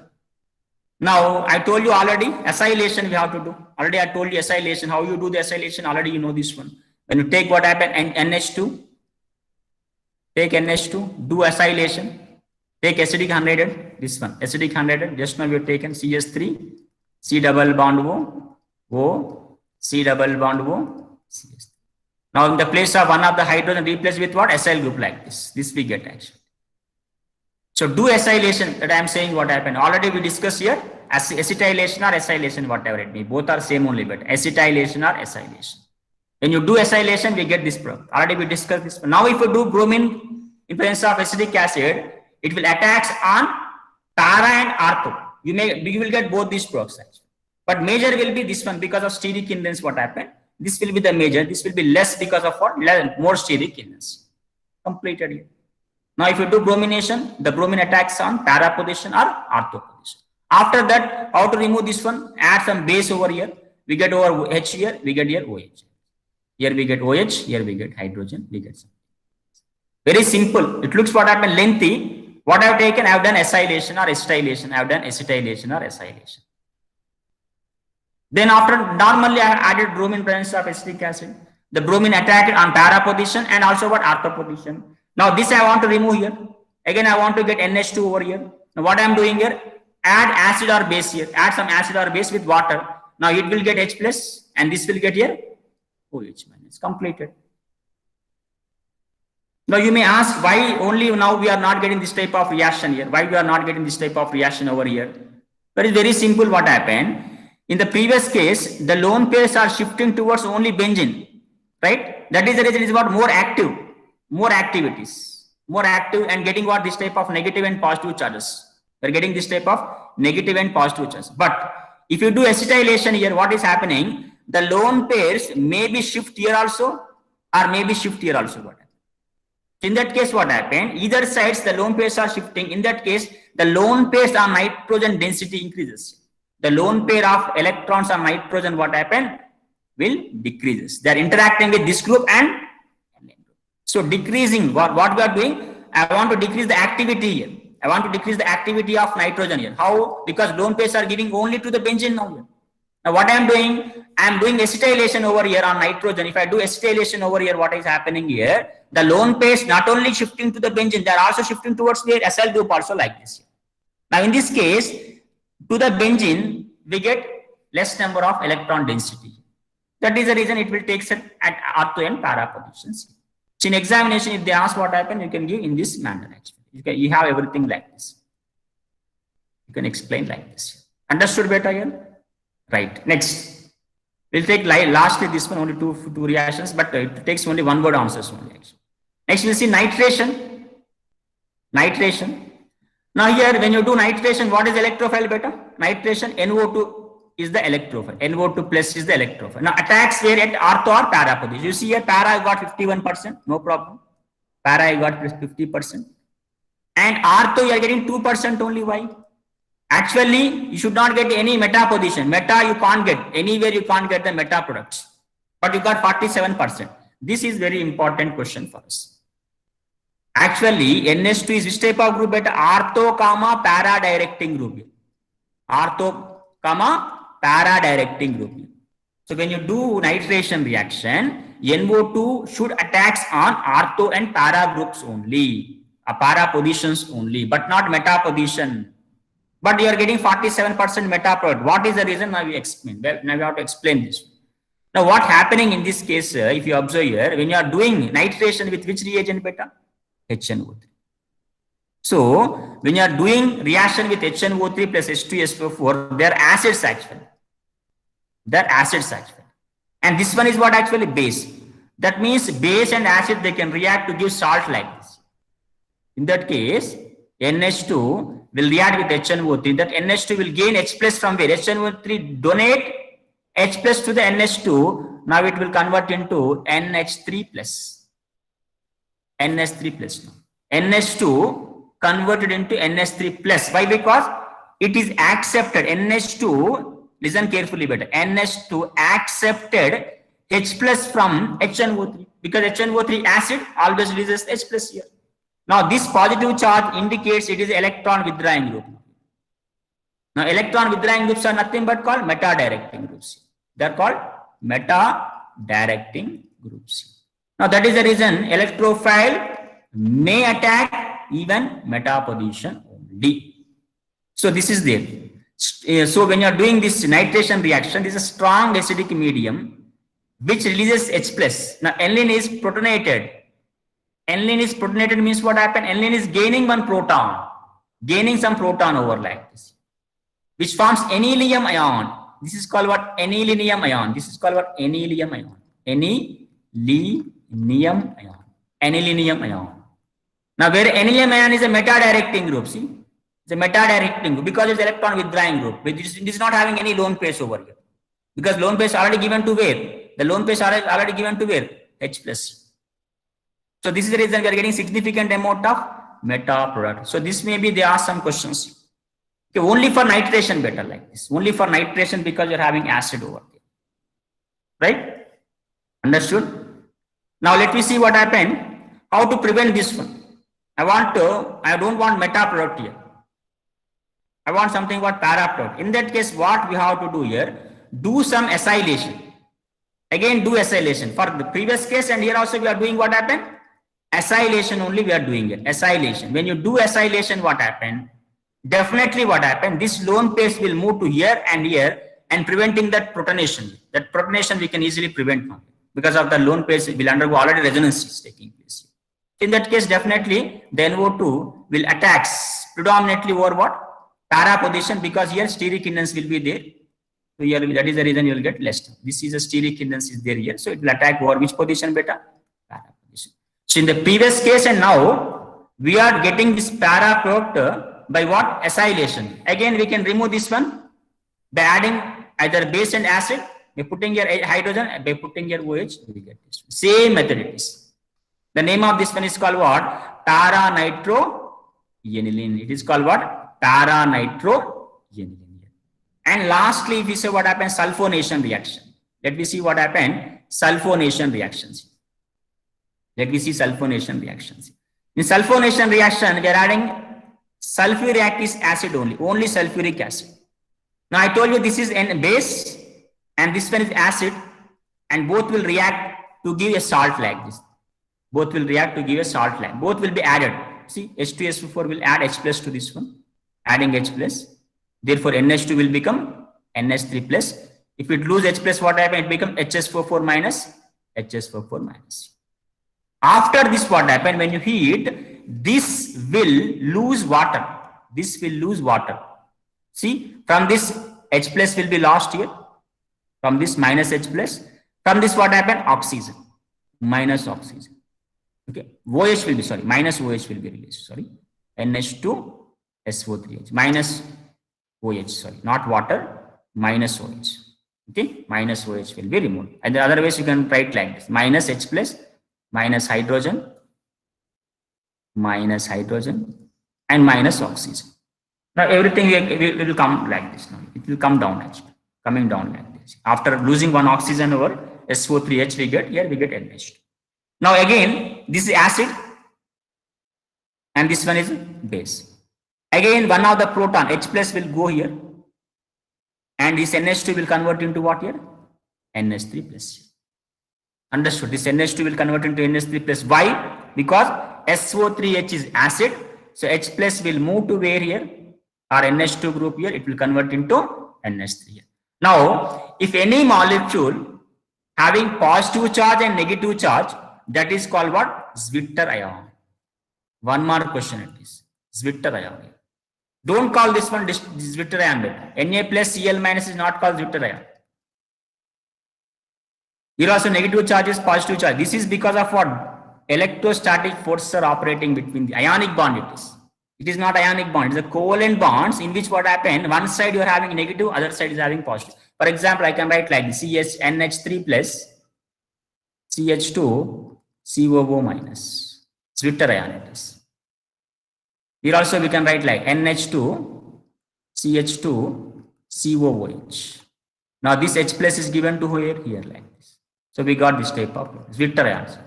Now, I told you already, acetylation we have to do. Already I told you acetylation. How you do the acetylation? Already you know this one. When you take what happened, NH2, take NH2, do acetylation, take acidic anhydride, this one, acidic anhydride, just now we have taken CH3, C double bond O, C double bond O, CH3. Now in the place of one of the hydrogen, replace with what? Acyl group like this. This we get actually. So do acetylation, that I am saying what happened. Already we discussed here, acetylation or acetylation, whatever it may be. Both are same only, but acetylation or acetylation. When you do acetylation, we get this product. Already we discussed this. Now if you do bromine in presence of acetic acid, it will attack on para and ortho. You will get both these products actually. But major will be this one because of steric hindrance. What happened? This will be the major. This will be less because of what? More steric hindrance. Completed here. Now if you do bromination, the bromine attacks on para position or ortho position. After that, how to remove this one? Add some base over here. We get over H here. We get here OH. Here we get OH. Here we get hydrogen. We get some. Very simple. It looks what happened lengthy. What I have taken, I have done acetylation or acetylation. I have done acetylation or acetylation. Then after, normally I have added bromine presence of acetic acid. The bromine attacked on para position and also what? Ortho position. Now this I want to remove here. Again, I want to get NH2 over here. Now what I am doing here? Add acid or base here. Add some acid or base with water. Now it will get H plus and this will get here OH minus. Completed. Now you may ask why only now we are not getting this type of reaction here. Why we are not getting this type of reaction over here? But it's very simple what happened. In the previous case, the lone pairs are shifting towards only benzene, right? That is the reason it's about more active, more activities, more active and getting what? This type of negative and positive charges. We're getting this type of negative and positive charges. But if you do acetylation here, what is happening? The lone pairs maybe shift here also or maybe shift here also. What happened? In that case, what happened? Either sides, the lone pairs are shifting. In that case, the lone pairs on nitrogen density increases. The lone pair of electrons on nitrogen, what happened? Will decreases. They are interacting with this group and so decreasing. What we are doing? I want to decrease the activity here. I want to decrease the activity of nitrogen here. How? Because lone pairs are giving only to the benzene now here. Now what I am doing? I am doing acetylation over here on nitrogen. If I do acetylation over here, what is happening here? The lone pairs not only shifting to the benzene, they are also shifting towards the acyl group also like this here. Now in this case, to the benzene, we get less number of electron density. That is the reason it will take set at ortho and para positions. So in examination, if they ask what happened, you can give in this manner actually. You have everything like this. You can explain like this. Understood better here? Right. Next. We'll take lastly this one, only two reactions, but it takes only one word answers only actually. Next we'll see nitration. Nitration. Now here when you do nitration, what is electrophile beta? Nitration, NO2 is the electrophile. NO2 plus is the electrophile. Now attacks where at ortho or para position. You see here para I got 51%, no problem. Para I got 50%. And ortho you are getting 2% only. Why? Actually, you should not get any meta position. Meta you can't get. Anywhere you can't get the meta products. But you got 47%. This is very important question for us. Actually, NH2 is which type of group? Beta ortho, para directing group. Ortho, para directing group. So when you do nitration reaction, NO2 should attacks on ortho and para groups only. Para positions only, but not meta position. But you are getting 47% meta product. What is the reason? Now we explain. Well, now we have to explain this. Now what happening in this case, if you observe here, when you are doing nitration with which reagent beta? HNO3. So when you are doing reaction with HNO3 plus H2SO4, they are acids actually. They are acids actually. And this one is what actually base. That means base and acid, they can react to give salt like this. In that case, NH2 will react with HNO3. That NH2 will gain H plus from where? HNO3 donate H plus to the NH2. Now it will convert into NH3 plus. NH3 plus. NH2 converted into NH3 plus. Why? Because it is accepted. NH2 listen carefully better, NH2 accepted H plus from HNO3 because HNO3 acid always releases H plus here. Now this positive charge indicates it is electron withdrawing group. Now electron withdrawing groups are nothing but called meta-directing groups. They are called meta-directing groups. Now that is the reason electrophile may attack even meta position only. So this is there. So when you are doing this nitration reaction, this is a strong acidic medium which releases H plus. Now aniline is protonated. Aniline is protonated means what happened? Aniline is gaining one proton, gaining some proton over like this, which forms anilinium ion. This is called what? Anilinium ion. This is called what? Anilinium ion. Anilinium ion. Anilinium ion. Now where anilinium ion is a meta-directing group, see? It's a meta-directing group because it's electron withdrawing group. It is not having any lone pairs over here. Because lone pairs already given to where? The lone pairs are already given to where? H plus. So this is the reason we are getting significant amount of meta product. So this may be, they ask some questions. Okay, only for nitration better like this. Only for nitration because you're having acid over there. Right? Understood? Now let me see what happened. How to prevent this one. I don't want meta product here. I want something what para product. In that case, what we have to do here, do some acetylation. Again, do acetylation. For the previous case and here also we are doing what happened? Acetylation only we are doing it. Acetylation. When you do acetylation, what happened? Definitely what happened? This lone pairs will move to here and preventing that protonation. That protonation we can easily prevent from it because of the lone pairs will undergo already resonance is taking place. In that case, definitely the NO2 will attack predominantly over what? Para position because here steric hindrance will be there. So here that is the reason you will get less. This is a steric hindrance is there here. So it will attack over which position beta? Para position. So in the previous case and now we are getting this para product by what? Acetylation. Again we can remove this one by adding either base and acid, by putting here hydrogen, by putting here OH, we get this. Same method it is. The name of this one is called what? Para nitroaniline. It is called what? Para nitroaniline. And lastly, if we say what happens, sulfonation reaction. Let me see what happened. Sulfonation reactions. Let me see sulfonation reactions. In sulfonation reaction, we are adding sulfuric acid only sulfuric acid. Now I told you this is N base and this one is acid and both will react to give a salt like this. Both will react to give a salt like. Both will be added. See, H2SO4 will add H plus to this one, adding H plus. Therefore, NH2 will become NH3 plus. If it lose H plus, what happens? It becomes HS44 minus HS44 minus. After this, what happens? When you heat, this will lose water. This will lose water. See, from this H plus will be lost here. From this minus H plus. From this, what happens? Oxygen. Minus oxygen. Okay. OH will be, sorry, minus OH will be released. Sorry. NH2 SO3H. Minus OH, sorry, not water, minus OH. Okay. Minus OH will be removed. And the other ways you can write like this. Minus H plus, minus hydrogen, and minus oxygen. Now everything will come like this. Now it will come down actually, coming down like this. After losing one oxygen over SO3H, we get NH2. Now again, this is acid, and this one is base. Again, one of the proton H plus will go here, and this NH2 will convert into what here? NH3 plus. Understood? This NH2 will convert into NH3 plus. Why? Because SO3H is acid, so H plus will move to where here? Or NH2 group here, it will convert into NH3 here. Now, if any molecule having positive charge and negative charge, that is called what? Zwitter ion. One more question it is. Zwitter ion. Don't call this one Zwitter ion. Na plus Cl minus is not called Zwitter ion. Here also negative charge is positive charge. This is because of what? Electrostatic forces are operating between the ionic bond it is. It is not ionic bond. It is a covalent bonds in which what happened? One side you are having negative, other side is having positive. For example, I can write like this. NH3 plus CH2 COO minus. Zwitter ion it is. Here also we can write like NH2 CH2 COOH. Now this H plus is given to here like this. So we got this type of Zwitter ions.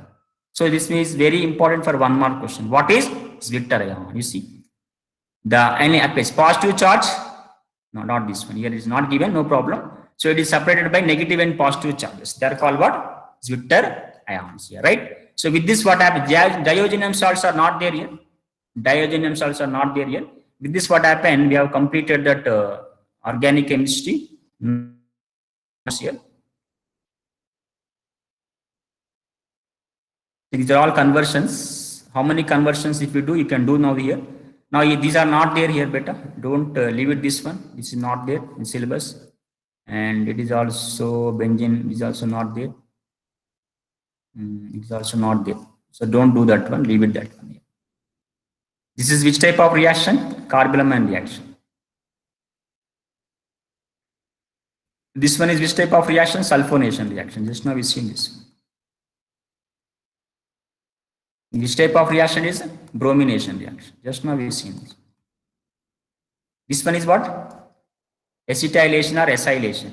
So this is very important for 1 mark question. What is Zwitter ion? You see, the any positive charge. No, not this one. Here it is not given. No problem. So it is separated by negative and positive charges. They are called what? Zwitter ions here, right? So with this, what happens? Diageneum salts are not there here. Diageneum salts are not there here. With this, what happened? We have completed that organic chemistry here. These are all conversions. How many conversions if you do, you can do now here. Now these are not there here, beta. Don't leave it this one. This is not there in syllabus. And it is also benzene, is also not there. It is also not there. So don't do that one, leave it that one here. This is which type of reaction? Carbylamine reaction. This one is which type of reaction? Sulfonation reaction. Just now we seen this. Which type of reaction is bromination reaction? Just now we seen this. This one is what? Acetylation or acylation.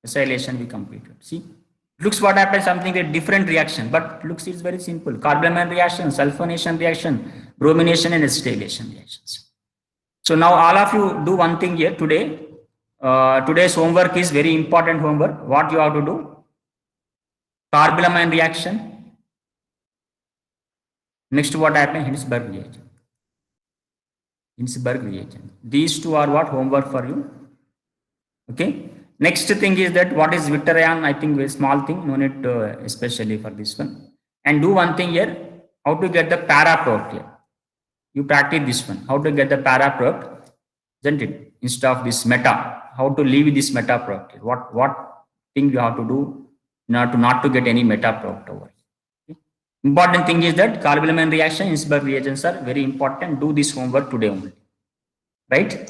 Acylation we completed. See, looks what happens something a different reaction, but looks is very simple. Carbylamine reaction, sulfonation reaction, bromination and acetylation reactions. So now all of you do one thing here today. Today's homework is very important homework. What you have to do? Carbylamine reaction. Next what happened? Hinsberg reagent. Hinsberg reagent. These two are what homework for you. Okay. Next thing is that what is Zwitter ion? I think very small thing. No need especially for this one. And do one thing here. How to get the para product here. You practice this one. How to get the para product, isn't it? Instead of this meta. How to leave this meta product here. What thing you have to do not to get any meta product over here. Okay. Important thing is that Carbylamine reaction, Hinsberg reagents are very important. Do this homework today only. Right?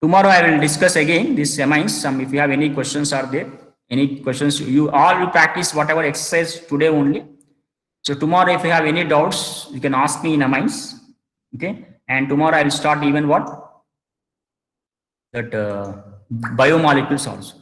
Tomorrow I will discuss again this amines. If you have any questions are there, any questions, you practice whatever exercise today only. So tomorrow if you have any doubts, you can ask me in amines. Okay. And tomorrow I will start even what? That biomolecules also.